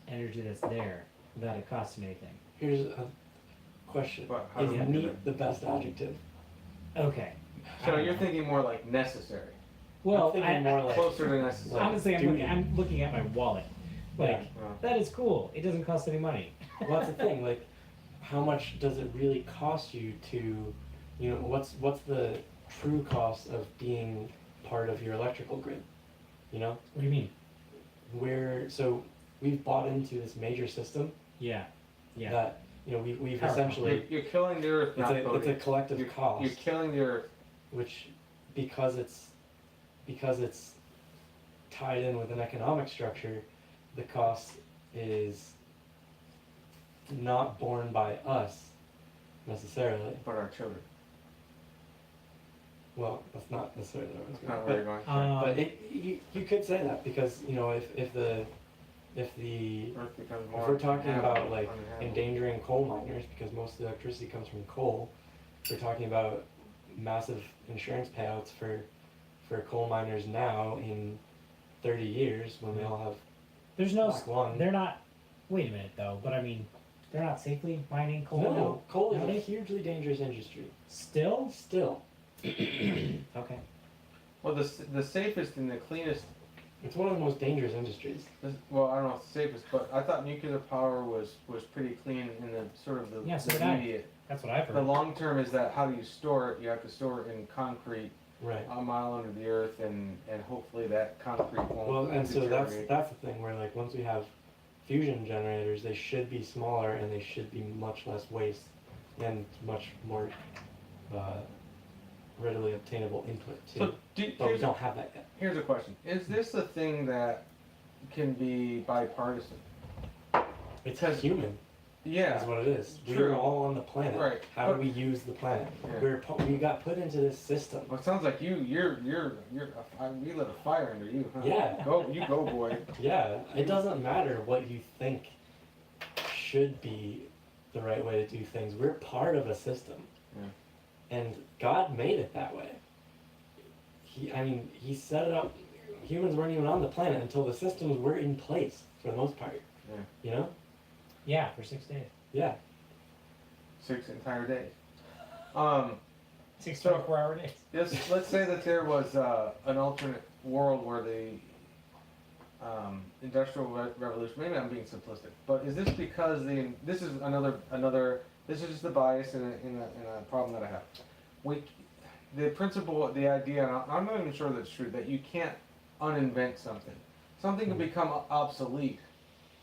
energy that's there without it costing anything. Here's a question: But how is do we do neat that? the best adjective? Okay. So you're thinking more like necessary, Well, I'm thinking more like closer to necessary. honestly, duty. I'm looking at my wallet. Like Yeah. that is cool. It doesn't cost any money. Well, that's the thing. Like, how much does it really cost you to, you know, what's the true cost of being part of your electrical grid? You know, What do you mean? so we've bought into this major system Yeah. Yeah. that, you know, we've Power essentially You're killing the earth, not it's a voting. collective You're cost, killing the earth. which because it's tied in with an economic structure, the cost is not borne by us necessarily. But our children. Well, that's not necessarily what I was That's not going. where you're going. But you could say that because, you know, if the Earth becomes more. if we're talking about uninhabitable- like uninhabitable. endangering coal miners because most of the electricity comes from coal, we're talking about massive insurance payouts for coal miners now in 30 years when they all have There's no. black lung. They're not. Wait a minute though. But I mean, they're not safely mining coal. No, coal is a nowadays? hugely dangerous industry. Still. Still, Okay. Well, the safest and the cleanest. it's one of the most dangerous industries. Well, I don't know if it's the safest, but I thought nuclear power was pretty clean in the sort of the, Yeah, so the did I. immediate. That's what I've The heard. long term is that how do you store it? You have to store it in concrete Right. a mile under the earth, and hopefully that concrete won't. Well, and so deteriorate. that's the thing where like once we have fusion generators, they should be smaller and they should be much less waste and much more readily obtainable input too. So But we don't have that yet. here's a question: is this a thing that can be bipartisan? It's Because- human, Yeah. is what it is. True. We're all on the planet. Right. How But- do we use the planet? Yeah. We got put into this system. Well, it sounds like you're we lit a fire under you, huh? Yeah. Go, boy. Yeah, it doesn't matter what you think should be the right way to do things. We're part of a system. Yeah. And God made it that way. He set it up. Humans weren't even on the planet until the systems were in place for the most part. Yeah. You know? Yeah, for 6 days. Yeah. 6 entire days. 6 So- 24-hour days. Let's say that there was an alternate world where the industrial revolution. Maybe I'm being simplistic, but is this because this is another? This is just the bias in a problem that I have. The principle, the idea, and I'm not even sure that's true. That you can't uninvent something. Something can become obsolete,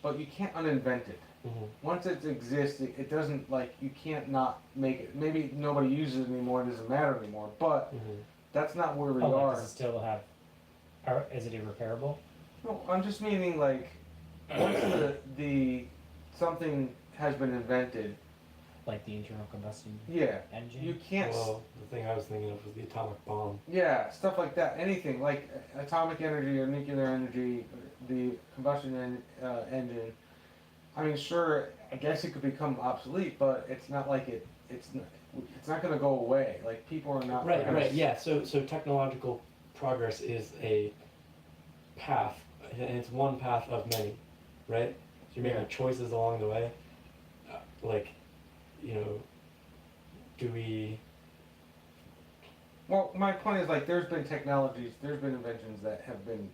but you can't uninvent it. Mm-hmm. Once it exists, it doesn't, like, you can't not make it. Maybe nobody uses it anymore, it doesn't matter anymore, but Mm-hmm. that's not where we Oh, like, are. does it still have? Is it irreparable? No, I'm just meaning, like, once the something has been invented, Like the internal combustion yeah, engine? you can't, Well, the thing I was thinking of was the atomic bomb. yeah, stuff like that, anything, like atomic energy or nuclear energy, the combustion engine. I mean, sure, I guess it could become obsolete, but it's not like it's not gonna go away. Like, people are not Right, gonna right, yeah. So technological progress is a path, and it's one path of many, right? So you're making Yeah. choices along the way. Like, you know, do we? Well, my point is, like, there's been technologies, there's been inventions that have been,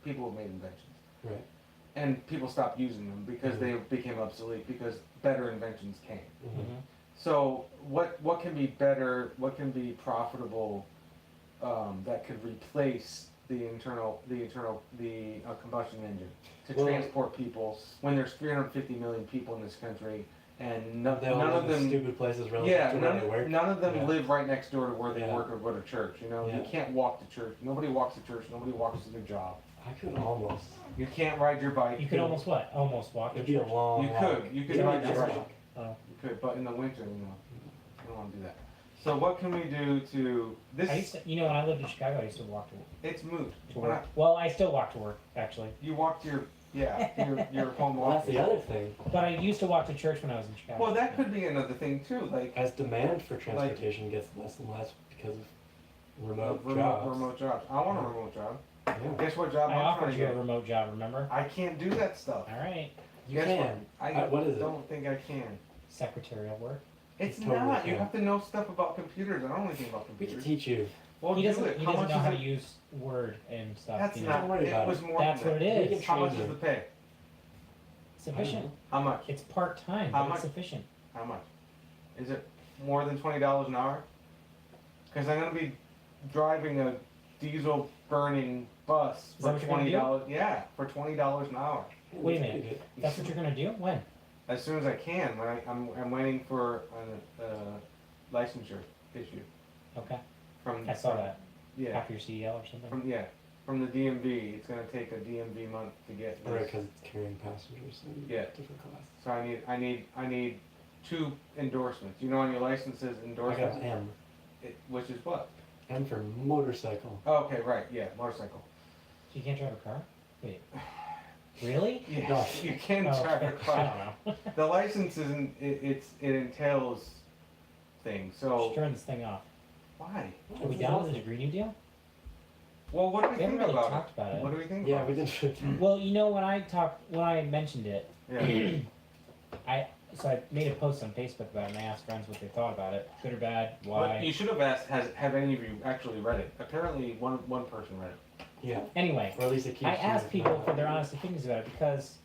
people have made inventions. Right. And people stopped using them because Mhm. they became obsolete, because better inventions came. Mm-hmm. Mhm. So what can be better, what can be profitable, that could replace the combustion engine to Well- transport people when there's 350 million people in this country and They all none live of in them. stupid places relative Yeah, to where they work. none of them Yeah. live right next door to where they Yeah. work or go to church. You know, Yeah. you can't walk to church. Nobody walks to church. Nobody walks to their job. I could almost. You can't ride your bike. You could almost what? Almost walk. It'd to be a church. long You walk. could. You could Yeah, ride your that's bike. walk. Oh. You could, but in the winter, you don't want to do that. So what can we do to this? I used to, when I lived in Chicago, I used to walk It's moved. to Why work. not? Well, I still walk to work, actually. You walk to your home Well, that's office. the other thing. But I used to walk to church when I was in Chicago. Well, that could be another thing too, like As demand for transportation gets less and less because of remote remote jobs. remote jobs. I want a remote job. Yeah. Guess what job I I'm offered trying to you a get? remote job, remember? I can't do that stuff. All right. You Guess can. what? I What is it? don't think I can. Secretarial work. It's You totally not. You can. have to know stuff about computers. I don't know anything about We can computers. teach you. Well, He do doesn't. it. He How doesn't much know is how it? to use Word and stuff. That's you know. not. Don't worry It about was it. more That's than what that. it We is. can How much train is you. the pay? Sufficient. How much? It's part time, How but much? it's sufficient. How much? Is it more than $20 an hour? Because I'm gonna be driving a diesel burning bus Is that for what you're gonna do? $20. Yeah, for $20 an hour. Wait a That's minute. pretty good. That's what you're gonna do? When? As soon as I can. When I'm waiting for a licensure issue Okay. from. I saw that Yeah. after your CDL or something. From the DMV. It's gonna take a DMV month to get Right, this. because it's carrying passengers and Yeah. different class. So I need 2 endorsements. You know on your license says I got endorsements, an M. which is what? M for motorcycle. Oh, okay, right. Yeah, motorcycle. So you can't drive a car? Wait. Really? Yeah, No. you can Oh, drive a I car. don't know. The license isn't. It entails things. Just So turn this thing off. why? Are we down with the Green New Deal? Well, what do we We haven't think really about talked about it? it. What do we think? Yeah, about we did. Well, when I mentioned it, it? Yeah. I made a post on Facebook about it and I asked friends what they thought about it, good or bad, But why. you should have asked. Have any of you actually read it? Apparently, one person read it. Yeah, Anyway, or at least it keeps. I you asked people not- for their honest opinions about it because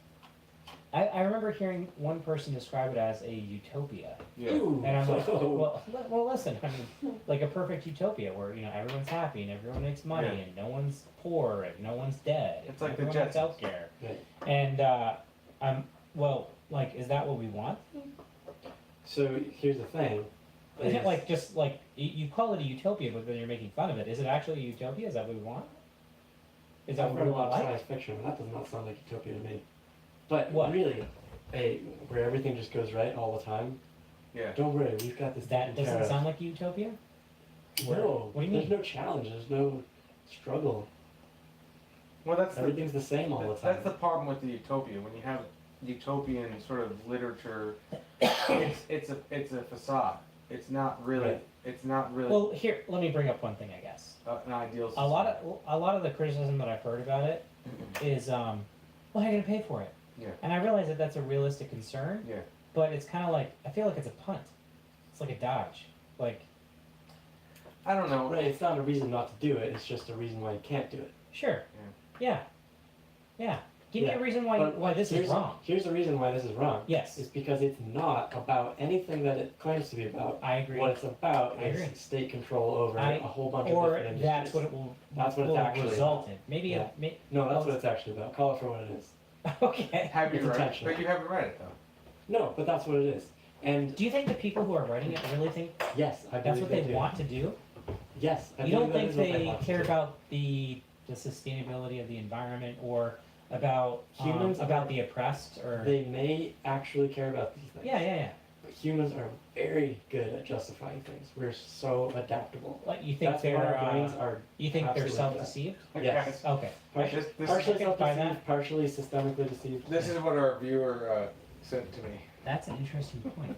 I remember hearing one person describe it as a utopia. Yeah. Ooh. And I'm like, well, listen, I mean, like a perfect utopia where, everyone's happy and everyone makes money Yeah. and no one's poor and no one's dead. It's like the everyone has Jetsons. healthcare. Right. And, is that what we want? So here's the thing. Isn't it you call it a utopia, but then you're making fun of it. Is it actually a utopia? Is that what we want? Is that I've what read we a lot want? of Like? science fiction, but that does not sound like utopia to me. But What? really, where everything just goes right all the time. Yeah. Don't worry, we've got this. That taken care doesn't of. sound like a utopia. No, What do you there's mean? no challenge. There's no struggle. Well, that's the Everything's the same all the time. That's the problem with the utopia. When you have utopian sort of literature, it's a facade. It's not really. Right. It's not really Well, here, let me bring up one thing. I guess an ideal. a lot of the criticism that I've heard about it is, well, how are you gonna pay for it? Yeah. And I realize that that's a realistic concern. Yeah. But it's kind of like I feel like it's a punt. It's like a dodge. Like, I don't know. Right, it's not a reason not to do it. It's just a reason why you can't do it. sure. Yeah. Give me Yeah, a reason But why this is here's- wrong. Here's the reason why this is wrong. Yes, It's because it's not about anything that it claims to be about. I agree. What it's about I is agree. state control over I- a whole bunch of Or different that's industries. what it will. That's what it's will actually result in. Maybe. Yeah. May, No, that's what it's actually about. Call it for what it is. okay. Have you It's read it? intentional. But you haven't read it though. No, but that's what it is. And Do you think the people who are writing it really think yes, I that's believe what they do. want to do? Yes, I You don't believe think that is what they want to care do. about the sustainability of the environment or about Humans about are- the oppressed or They may actually care about these things. yeah. But humans are very good at justifying things. We're so adaptable. Like you think That's why they're our brains are you think they're absolutely self-deceived? Yes. Okay. partially, This partially I can buy self-deceived, partially systemically deceived. This is what our viewer sent to me. That's an interesting point.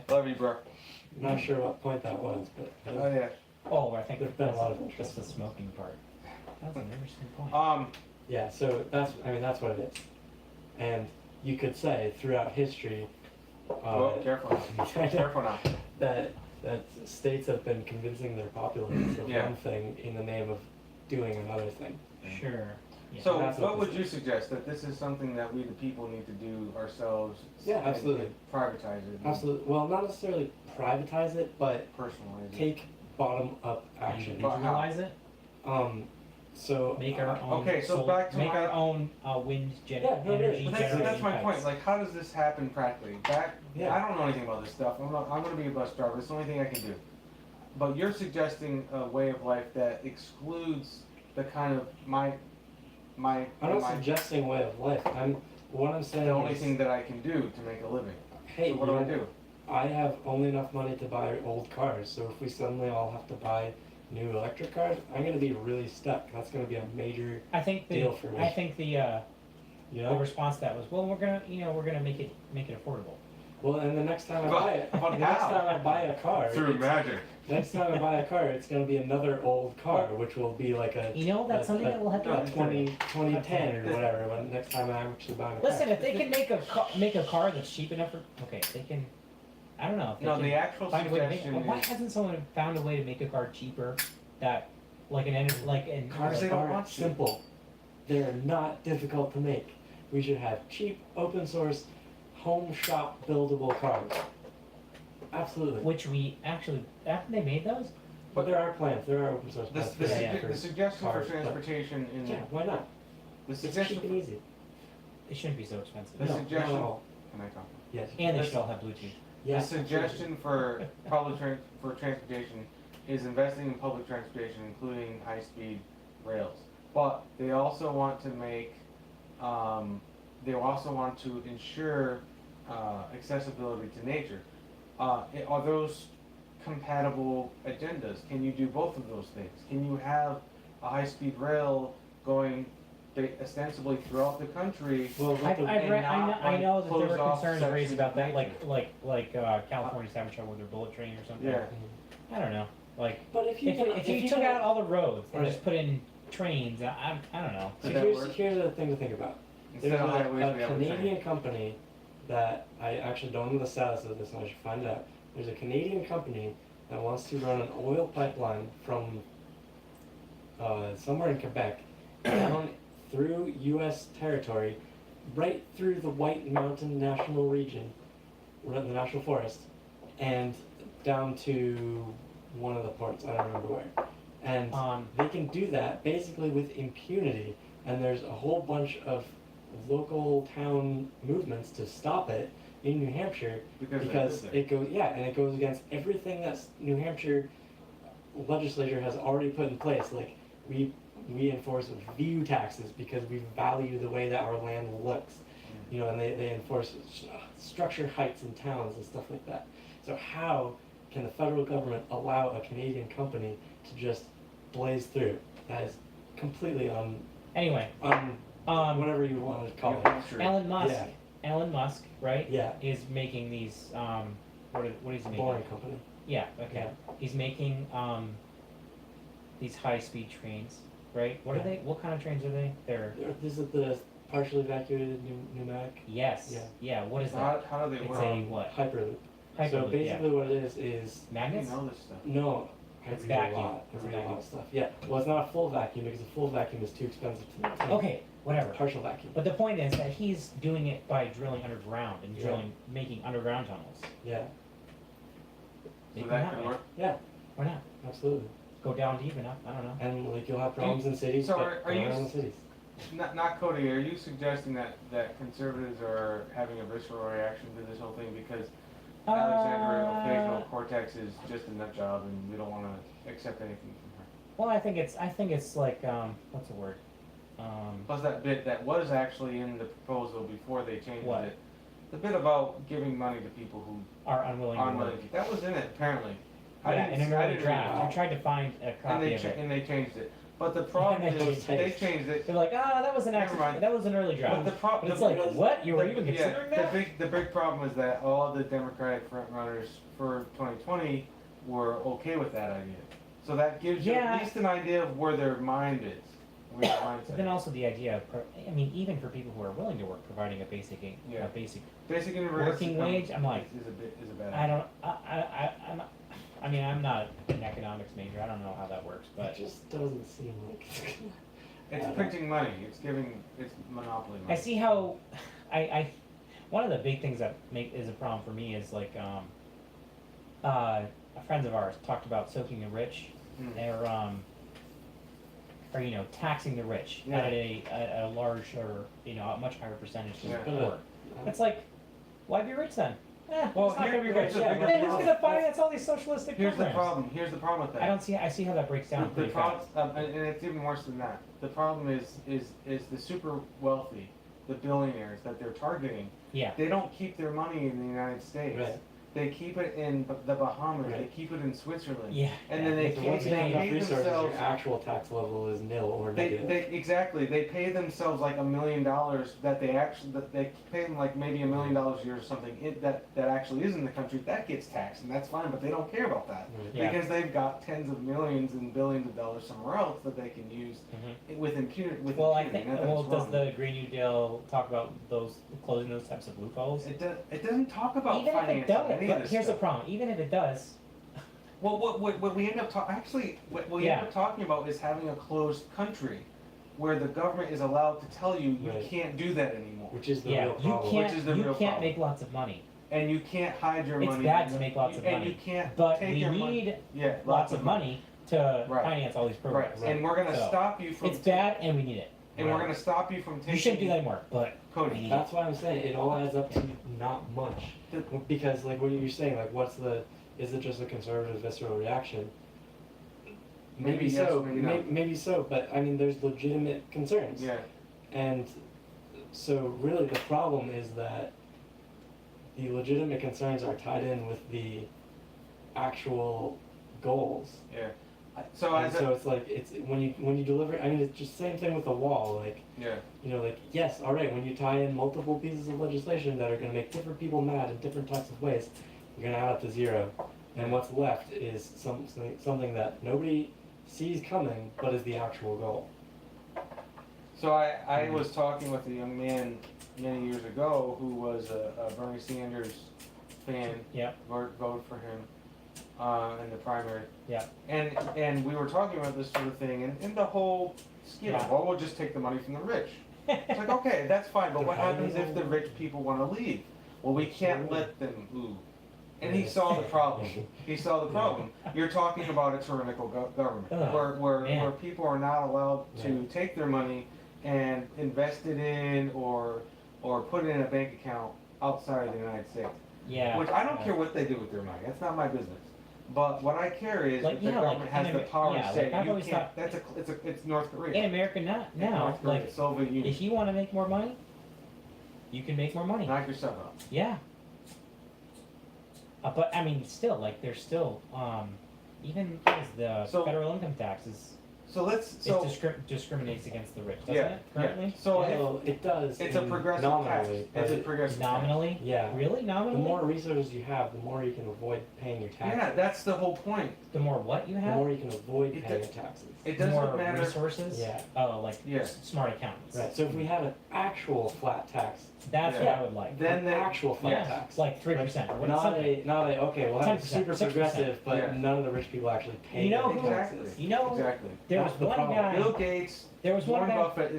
Love you, bro. Not sure what point that was, but Oh yeah. Oh, I think There's been a lot of just interest. the smoking part. That's an interesting point. yeah. So that's what it is. And you could say throughout history, Well, careful now. Careful now. that states have been convincing their populace of Yeah. one thing in the name of doing another thing. Sure. Yeah. So, That's what what would this you suggest? That this is something that we, the people, need to do ourselves? Yeah, and- absolutely. and privatize it. and Absolutely. Well, not necessarily privatize it, but Personalize it. take bottom up action. Individualize it. So Make our own. okay, so back to make my- our own wind Yeah, no, really. energy But generating that's my pipes. point. Like, how does this happen practically? Yeah. I don't know anything about this stuff. I'm going to be a bus driver. It's the only thing I can do. but you're suggesting a way of life that excludes the kind of my I'm not suggesting way of life. What I'm saying the only is, thing that I can do to make a living. hey, So what do I you know, do? I have only enough money to buy old cars, so if we suddenly all have to buy new electric cars, I'm gonna be really stuck. That's gonna be a major I think deal for me. I think the you the know? response to that was, well, we're gonna make it affordable. Well, and the next time I But- buy it, but the next how? time I buy a car, Through it's- magic. next time I buy a car, it's gonna be another old car, which will be like a You know, that's something that we'll have to run through. 2010 or whatever. When next time I actually buy a car. Listen, if they can make a car that's cheap enough for, okay, they can. I don't know. If they No, can the actual find a way to make. suggestion Why is hasn't someone found a way to make a car cheaper? That, like an Cars they don't aren't want to. simple. They're not difficult to make. We should have cheap, open source, home shop buildable cars. Absolutely. which we actually after they made those. But there are plans. There are open source the, plans. the, for sugge- that the for suggestion cars, for but- transportation in Yeah, why not? the It's suggestion cheap and easy. They shouldn't be so expensive. The No, suggestion- not at all. can I talk? Yes. And they This- should all have Bluetooth. Yeah. The suggestion for for transportation is investing in public transportation, including high-speed rails. But they also want to make, they also want to ensure accessibility to nature. Are those compatible agendas? Can you do both of those things? Can you have a high-speed rail going ostensibly throughout the country? Well, I've with the- read, and I know, not, I like, know that there close were off concerns raised sections about of that, nature. like California's having trouble with their bullet train or something. Yeah. I don't know. Like, But if you if you took can- out all the roads and Right. just put in trains, I don't know. So Does that here's, work? here's the thing to think about. Instead There's of highways, a we have a Canadian train. company that I actually don't know the status of this, and I should find out. There's a Canadian company that wants to run an oil pipeline from somewhere in Quebec down through U.S. territory, right through the White Mountain National Region, the National Forest, and down to one of the ports. I don't remember where. And they can do that basically with impunity, and there's a whole bunch of local town movements to stop it in New Hampshire because it goes and it goes against everything that New Hampshire legislature has already put in place. Like we enforce view taxes because we value the way that our land looks, you know, and they enforce structure heights in towns and stuff like that. So how can the federal government allow a Canadian company to just blaze through? That is completely Anyway, whatever you want to call it. Elon Musk, Yeah. Elon Musk, right, Yeah, is making these what is he making? boring company. Yeah, okay. He's making these high-speed trains, right? What are Yeah. they? What kind of trains are they? They're This is the partially evacuated pneumatic yes, Yeah. What is So that? how do they It's work? a what? Hyperloop. So Hyperloop, basically, what it is How do you magnets. know this stuff? no. I It's read a vacuum. lot. I It's read a lot vacuum. of stuff. Yeah. Well, it's not a full vacuum because a full vacuum is too expensive to maintain. Okay, whatever. Partial vacuum. But the point is that he's doing it by drilling underground and Yeah. making underground tunnels. Yeah. So Make them that that could way. work? Yeah. Why not? Absolutely. Go down deep enough. I don't know. And like you'll have problems in cities, So but are go you around the cities. Not Cody, are you suggesting that conservatives are having a visceral reaction to this whole thing because Alexandra Ocasio Cortez is just a nut job and we don't want to accept anything from her? Well, I think it's like what's the word? Plus that bit that was actually in the proposal before they changed What? it. The bit about giving money to people who Are unwilling to aren't work. willing to, that was in it apparently. Yeah, in an early read draft. it. I tried to find a And copy they, of it. and they changed it. But the problem And they is, they changed changed it. They're like, that was an Never mind. that was an early draft. But the But it's like, what? You were even considering that? The big problem is that all the Democratic frontrunners for 2020 were okay with that idea. So that gives you Yeah. at least an idea of where their mind is. Where their mindset But then is. also the idea of, I mean, even for people who are willing to work, providing a basic, Yeah. basic. Basic universal working wage, I'm like, is a bad I don't, I'm not, I mean, I'm not an economics major. I don't know how that works, It but just doesn't seem like it's gonna. It's printing money. It's monopoly money. I see how, one of the big things that is a problem for me is like, friends of ours talked about soaking the rich. Mm. They're or taxing the rich Yeah. at a large or a much higher percentage than Yeah. the poor. It's like, why be rich then? Well, it's not here- gonna be here's rich. the Yeah, bigger but who's problem. gonna finance all these socialistic Here's the programs? problem. Here's the problem with that. I see how that breaks down The pretty problem, fast. and it's even worse than that. The problem is the super wealthy, the billionaires that they're targeting. Yeah. They don't keep their money in the United States. Right. They keep it in the Bahamas. They Right. keep it in Switzerland. Yeah. And then they But can't once you have enough pay resources, themselves. your actual tax level is nil or They negative. exactly. They pay themselves like $1 million that they pay them like maybe $1 million a year or something. That actually is in the country that gets taxed, and that's fine. But they don't care about that Right. Yeah. because they've got tens of millions and billions of dollars somewhere else that they can use with impunity. With Well, I impunity. think. Not that Well, it's does wrong. the Green New Deal talk about those closing those types of loopholes? It doesn't talk about Even if it financing does, any of but this here's the stuff. problem. Even if it does, Well, what we end up what we Yeah. end up talking about is having a closed country, where the government is allowed to tell you you Right. can't do that anymore, Which is the yeah, real you problem. Which is the can't real problem. make lots of money. and you can't hide your It's money. bad to make lots of and money, you can't but take we your money. need Yeah, lots of money to Right. finance all these Right, programs. and we're gonna So, stop you from. It's bad, and we need it. And we're gonna stop you from taking. You shouldn't do that anymore. But Cody. That's why I'm saying it all adds up to not much. Because like what you're saying, like is it just a conservative visceral reaction? Maybe yes, so, maybe no. maybe so, but I mean there's legitimate concerns. Yeah. And so really the problem is that the legitimate concerns are tied in with the actual goals. Yeah. So And as so it's like it's when you deliver, I mean it's just same thing with the wall, like yeah. you know, like, yes, all right, when you tie in multiple pieces of legislation that are going to make different people mad in different types of ways, you're going to add up to zero. And what's left is something that nobody sees coming, but is the actual goal. So I was talking with a young man many years ago who was a Bernie Sanders fan. Yeah. Voted for him in the primary. Yeah. And we were talking about this sort of thing, and the whole scheme of, Yeah. well, we'll just take the money from the rich. It's like, okay, that's fine, but They're what happens hiding if the rich people want to leave? Well, we can't let them. Ooh. And he saw the problem. He saw the problem. You're talking about a tyrannical government, Ugh, where man. people are not allowed to Yeah. take their money and invest it in or put it in a bank account outside of the United States. yeah. Which I don't care what they do with their money. That's not my business. But what I care is Like, that the yeah, like, government has in the Amer- power yeah, to like, say I've you always can't. thought- It's North Korea. In America now, North Korea, like Soviet Union. if you want to make more money, you can make more money. Knock yourself out. Yeah. But I mean, still, like, there's still, even what is the So- federal income tax is So let's it so discriminates against the rich, doesn't yeah, it? Currently. yeah. So if- Well, it does. it's a in progressive tax. nominally, It's a but progressive tax. Nominally. yeah. Really, The nominally. more resources you have, the more you can avoid paying your taxes. Yeah, that's the whole point. The more what you The have. more you can avoid It paying does- your taxes. It The doesn't more matter. resources. Yeah. Oh, like Yeah. smart accountants. Right. So if we had an actual flat tax, That's Yeah. what I would like. Then an they actual flat yeah, tax, like 3%. Or what not something. a okay, we'll have it 10%, super 6%. progressive, but Yeah. none of the rich people actually pay You know their who- taxes. You know, Exactly. there That's was the one problem. guy. Bill Gates, There was one Warren guy. Buffett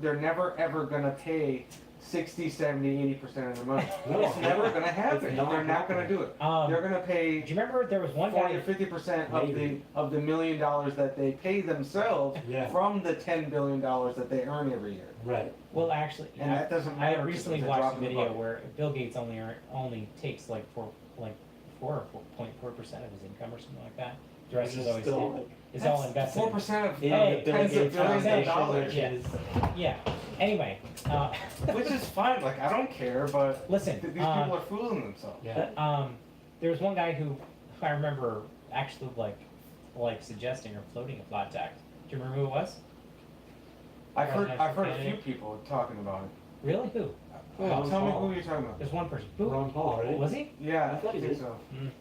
they're never ever gonna pay 60, 70, 80% of their money. No, It's never gonna happen. It's not They're not gonna happening. do it. Do They're gonna pay you remember there was one 40 guy? or 50% Maybe. of the $1 million that they pay themselves Yeah. from the $10 billion that they earn every year. Right. Well, actually, And that doesn't I matter. recently because it's a watched drop a in the video bucket. where Bill Gates only takes like 4.4% of his income or something like that. The rest Which is always still, like, is all invested. 4% of in Hey, the Bill tens of Gates billions of Foundation, dollars. which Yeah. is Yeah. Anyway, Which is fine. Like I don't care, but listen. these people are fooling themselves. yeah. There was one guy who I remember actually like suggesting or floating a flat tax. Do you remember who it was? I've heard Presidential a few candidate. people talking about it. Really? Who? Ron Tell me Paul. who you're talking about. There's one person. Who? Ron Paul, right? Was he? Yeah, I thought he think did. so.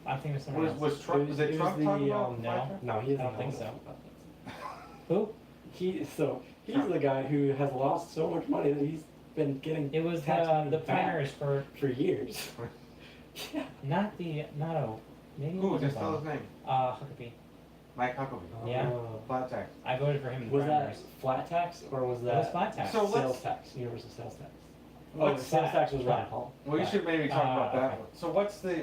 I'm thinking of someone else. Was Trump? It was- Was it it Trump was talking the, about? no. flat tax? No, he doesn't I don't think know. so. Who? He's the guy who has lost so much money that he's been getting It was tax money the back primaries for for years. Yeah. not a maybe it Who? wasn't Just tell his Obama. name. Huckabee. Mike Huckabee. Yeah. Flat tax. I voted for him in the Was that primaries. flat tax or was It was that flat tax. So sales let's- tax? Universal sales tax. Well, Oh, the sales tax was Ron flat. Paul. Well, you Flat. should maybe talk about that okay. one. So what's the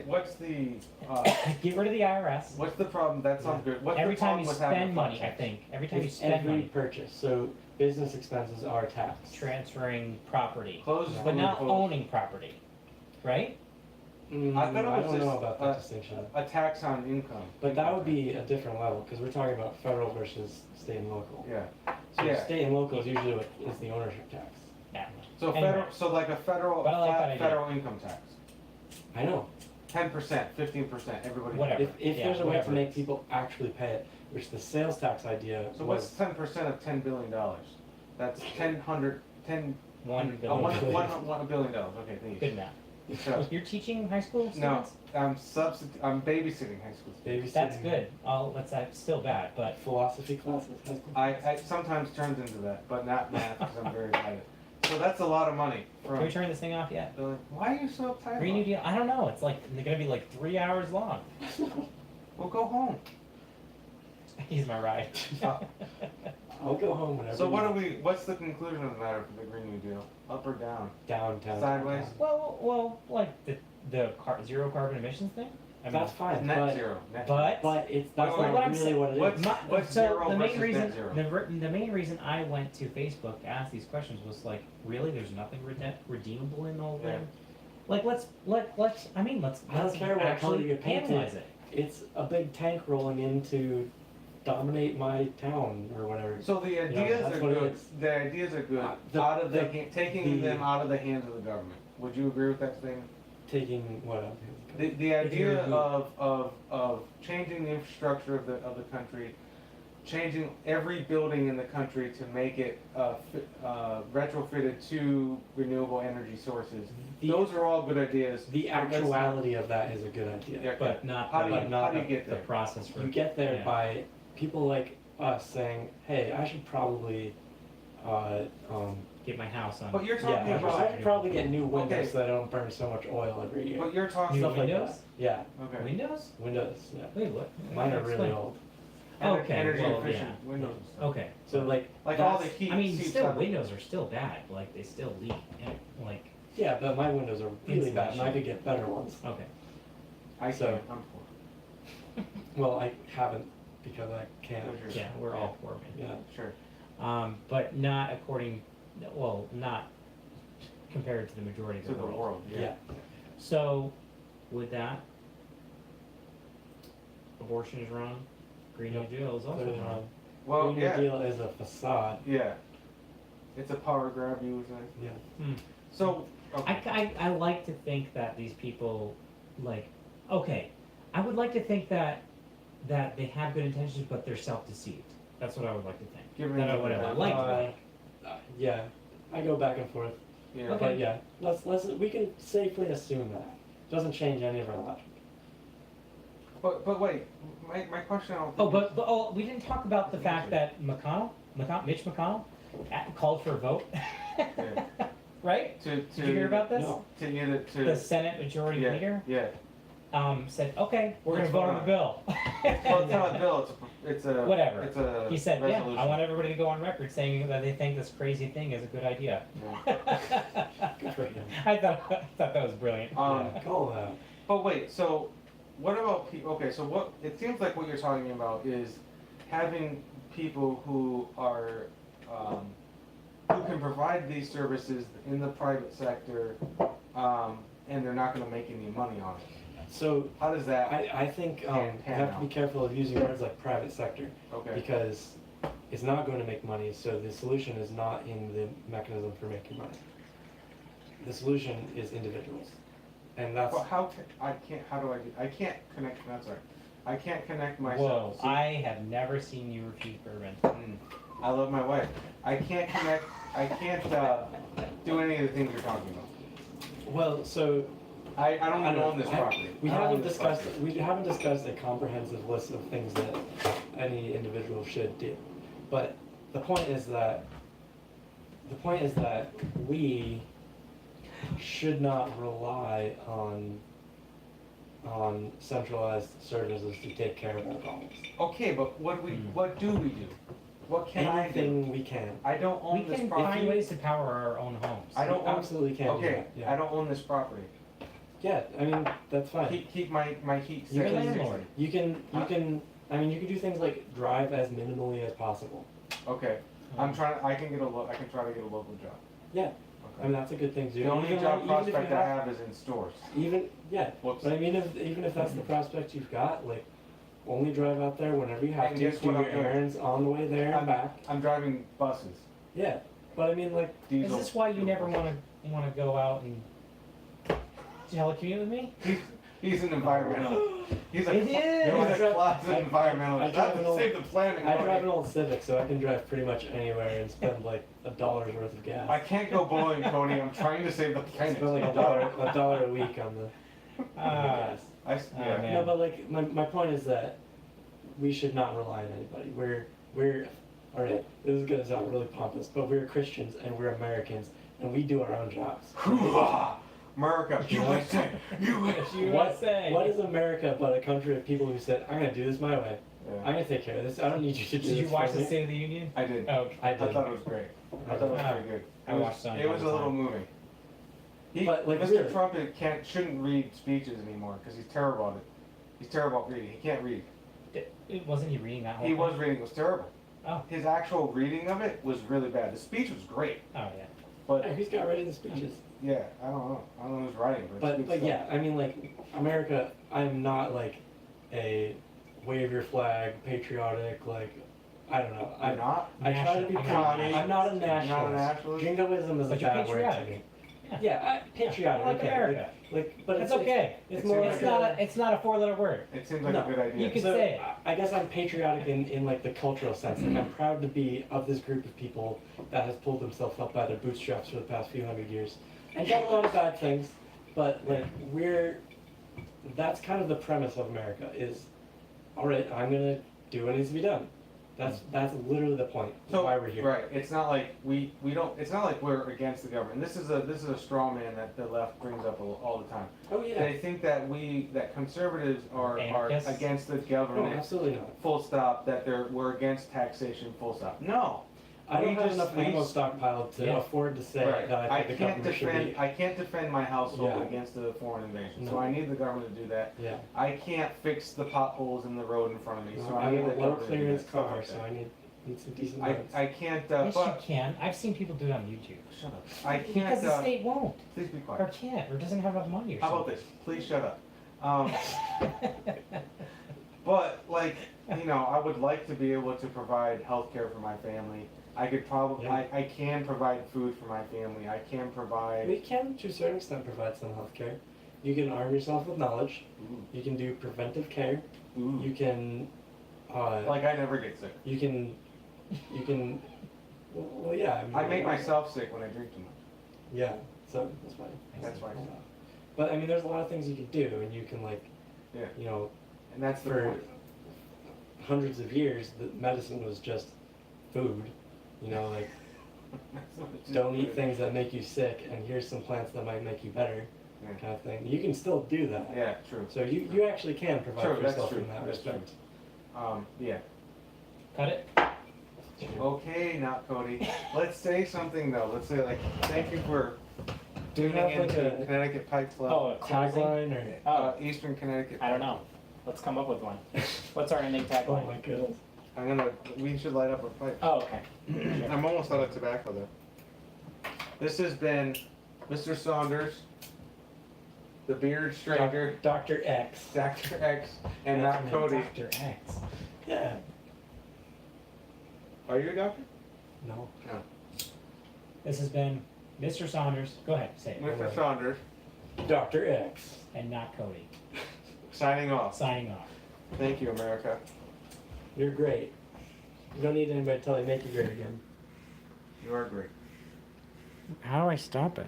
Get rid of the IRS. what's the problem? That sounds good. What's Every the time problem you with having a spend flat money, I tax? think every time you It's spend every money, purchase. So business expenses are taxed. transferring property, Close But but not close. owning property, right? I thought it I was don't know just about that distinction. a tax on income. But that would be a different level, because we're talking about federal versus state and local. Yeah, So yeah. state and local is usually what is the ownership tax. Yeah. so Anyway. federal, so like a federal, But I like that flat idea. federal income tax. I know. 10%, 15%, everybody. Whatever. If Yeah, there's a way to whatever it make is. people actually pay it, which the sales tax idea So was. what's 10% of $10 billion? That's 10 $1 $1 billion. $1 billion. Okay, thank you. Good math. So, You're teaching high school no, students? I'm babysitting high school students. Babysitting. That's good. That's still bad, but Philosophy classes, high school. I sometimes turns into that, but not math because I'm very bad at it. So that's a lot of money. can we turn this thing off yet? They're like, why are you so uptight? Green New Deal? I don't know. It's like, they're gonna be like 3 hours long. We'll go home. He's my ride. I'll go home whenever. So you what are want. we? What's the conclusion of the matter for the Green New Deal? Up or down? Downtown. Sideways? Well, like the zero carbon emissions thing? I mean, That's fine, Net but, zero. Net but- but it's, that's Wait, not what I'm really saying- what it what's- is. What's so zero the main versus reason net zero? the main reason I went to Facebook to ask these questions was like, really, there's nothing redeemable in all of Yeah. them. Like let's I don't care what color actually you paint analyze it. it. It's a big tank rolling in to dominate my town or whatever. So the ideas that's are what it good. is. The ideas are good. The- Taking the- them out of the hands of the government. Would you agree with that statement? Taking what up? The idea Taking of changing the infrastructure of the country, changing every building in the country to make it retrofitted to renewable energy sources. Those are all good ideas. The But that's not- actuality of that is a good idea. Yeah, But not How do the, you, not how do you the- get the there? process for You get there yeah. by people like us saying, "Hey, I should probably, get my house on. But you're yeah, talking I about. should probably get new windows Okay. so that I don't burn so much oil every year." But you're talking. New Stuff like windows? that. Yeah, Okay. Windows? windows. Yeah, Wait, what? mine are really Explain. old. Okay, Energy well, efficient yeah. windows. and stuff. Okay. So like, Like all the that's- heat. I mean, seeps still, out. windows are still bad. Like they still leak. And, like, yeah, but my windows are really bad, and I Insulation. could get better ones. okay. I so- can't. I'm poor. Well, I haven't because I can't. Those are- Yeah, we're all poor, man. Yeah. Sure. But not according, well, not compared to the majority of To the world. Yeah. So, with that, abortion is wrong. Green New Yep. Deal is also Clearly wrong. wrong. Well, Green New yeah. Deal is a facade. Yeah. It's a power grab, you would say. Yeah. So. Okay. I like to think that these people, like, okay, I would like to think that they have good intentions, but they're self-deceived. That's what I would like to think. Give me That I an would have example. liked to think. Yeah, I go back and forth. Yeah. Okay. But yeah, let's we can safely assume that doesn't change any of our logic. But wait, my question. I don't Oh, think but we didn't talk about the fact that Mitch McConnell, called for a vote. Yeah. Right? To Did you hear about this? No. To either to. The Senate Majority yeah, Leader Yeah. said, okay, we're gonna What's vote going on the on? bill. Well, it's not a bill. It's a. Whatever. It's a. He said, resolution. yeah, I want everybody to go on record saying that they think this crazy thing is a good idea. Good for him. I thought that was brilliant. Yeah, call that. But wait, so what about people? Okay, so what it seems like what you're talking about is having people who are who can provide these services in the private sector, and they're not going to make any money on it. So How does that? I think you Pan have to be out. careful of using words like private sector Okay. because it's not going to make money. So the solution is not in the mechanism for making money. The solution is individuals, and that's Well, how can I can't? How do I do? I can't connect. I'm sorry. I can't connect Whoa, myself. See, I have never seen you refuse bourbon. I love my wife. I can't connect. I can't do any of the things you're talking about. well. So I don't I even don't own this know. property. we I don't own haven't this discussed property. we haven't discussed a comprehensive list of things that any individual should do. But the point is that we should not rely on centralized services to take care of our problems. Okay, but what do we do? What can I do? Anything we can. I don't We own this can property. find ways to power our own homes. I don't We own. absolutely can do Okay, that. Yeah. I don't own this property. Yeah, I mean that's fine. Keep my heat. You set can- at 60. landlord. You can Huh? I mean you can do things like drive as minimally as possible. Okay, I'm trying. I can try to get a local job. Yeah. I mean, that's a good thing to do. The only Even job if you prospect I have is in stores. Yeah, Whoops. but I mean, even if that's the prospect you've got, like, only drive out there whenever you have And to, guess do what your I'm doing? errands on the way there and back. I'm driving buses, Yeah, but I mean, like, Is diesel. this why you never want to go out and telecommute with me? He's an environmental. He's a, It is. He's a closet I environmentalist. drive That's an to old- save the planet. I Cody. drive an old Civic, so I can drive pretty much anywhere and spend like $1 worth of gas. I can't go bowling, Cody. I'm trying to save the I planet. spend like $1 a week on the gas. Yeah. man. No, but like my point is that we should not rely on anybody. We're all right. This is gonna sound really pompous, but we're Christians and we're Americans and we do our own jobs. Hoo-ha! America, USA, USA. What is America but a country of people who said, I'm gonna do this my way. I'm Yeah, gonna take care of this. I don't need you to do Did this you watch for the me." State of the Union? I did. Oh, okay. I I did. thought it was great. I thought it was pretty good. I watched it on It was a all the little time. moving. But, like, Mr. really- Trump shouldn't read speeches anymore because he's terrible at it. He's terrible at reading. He can't read. Wasn't he reading that whole He thing? was reading. It was terrible. Oh. His actual reading of it was really bad. The speech was great, Oh, yeah. but Yeah, who's got ready the speeches? yeah, I don't know. I don't know who's writing, but it's good But stuff. yeah, I mean, like America, I'm not like a wave your flag, patriotic, like I don't know. You're not. I try to be National- pretty. I'm not a You're nationalist. not a nationalist. Jingoism is But a you're bad word to patriotic. me. Yeah. Yeah, patriotic. Like okay. America. But It's okay. It's It more seems like like It's not a four-letter word. It seems like No, a good idea. you could so, say it. I guess I'm patriotic in like the cultural sense. Like I'm proud to be of this group of people that has pulled themselves up by their bootstraps for the past few hundred years and done a lot of bad things. But like that's kind of the premise of America is, all right, I'm gonna do what needs to be done. That's literally the point of So, why we're here. right, it's not like we don't. It's not like we're against the government. This is a straw man that the left brings up all the time. Oh yeah. They think that conservatives are Anarchists? against the No, government. absolutely not. Full stop. That we're against taxation. Full stop. No. I don't We have just- enough we ammo just- stockpiled to Yeah. afford to say Right. that I think the government should be. I can't defend my household Yeah. against a foreign invasion. So No. I need the government to do that. Yeah. I can't fix the potholes in the road in front of me. So I I need have the a low government to do clearance that. Stuff car, like so that. I need some decent roads. I can't. Yes, you But can. I've seen people do it on YouTube. shut up. I Because can't. the state won't, Please be or quiet. can't, or doesn't have enough money or How about something. this? Please shut up. But like, I would like to be able to provide health care for my family. I could probably, Yeah. I can provide food for my family. I can provide. We can, to a certain extent, provide some health care. You can arm yourself with knowledge. You can do preventive care. Ooh. You can, Like I never get sick. you can, well, yeah. mean, I make myself sick when I drink too much. Yeah, so that's fine. That's fine. But I mean, there's a lot of things you can do, and you can like, Yeah. And that's the for point. hundreds of years, the medicine was just food. Like don't eat things that make you sick, and here's some plants that might make you better, Yeah. kind of thing. You can still do that. Yeah, true. So you actually can provide True, for that's yourself true, in that that's true. respect. Yeah. Cut it. Okay, not Cody. Let's say something though. Let's say like, thank you for Do you tuning have like into a Connecticut Pike Club. Oh, a closing? tagline or? Eastern Connecticut. I don't know. Let's come up with one. What's our ending Oh tagline? my goodness. We should light up a pipe. Oh, okay. I'm almost out of tobacco though. This has been Mr. Saunders, the Bearded Stranger, Dr. X. Dr. X, and That's not me. Cody. Dr. X. Yeah. Are you a doctor? No. This has been Mr. Saunders. Go ahead, say it. Mr. Saunders, Dr. X. And not Cody. signing off. Signing off. Thank you, America. You're great. You don't need anybody to tell you make you great again. You are great. How do I stop it?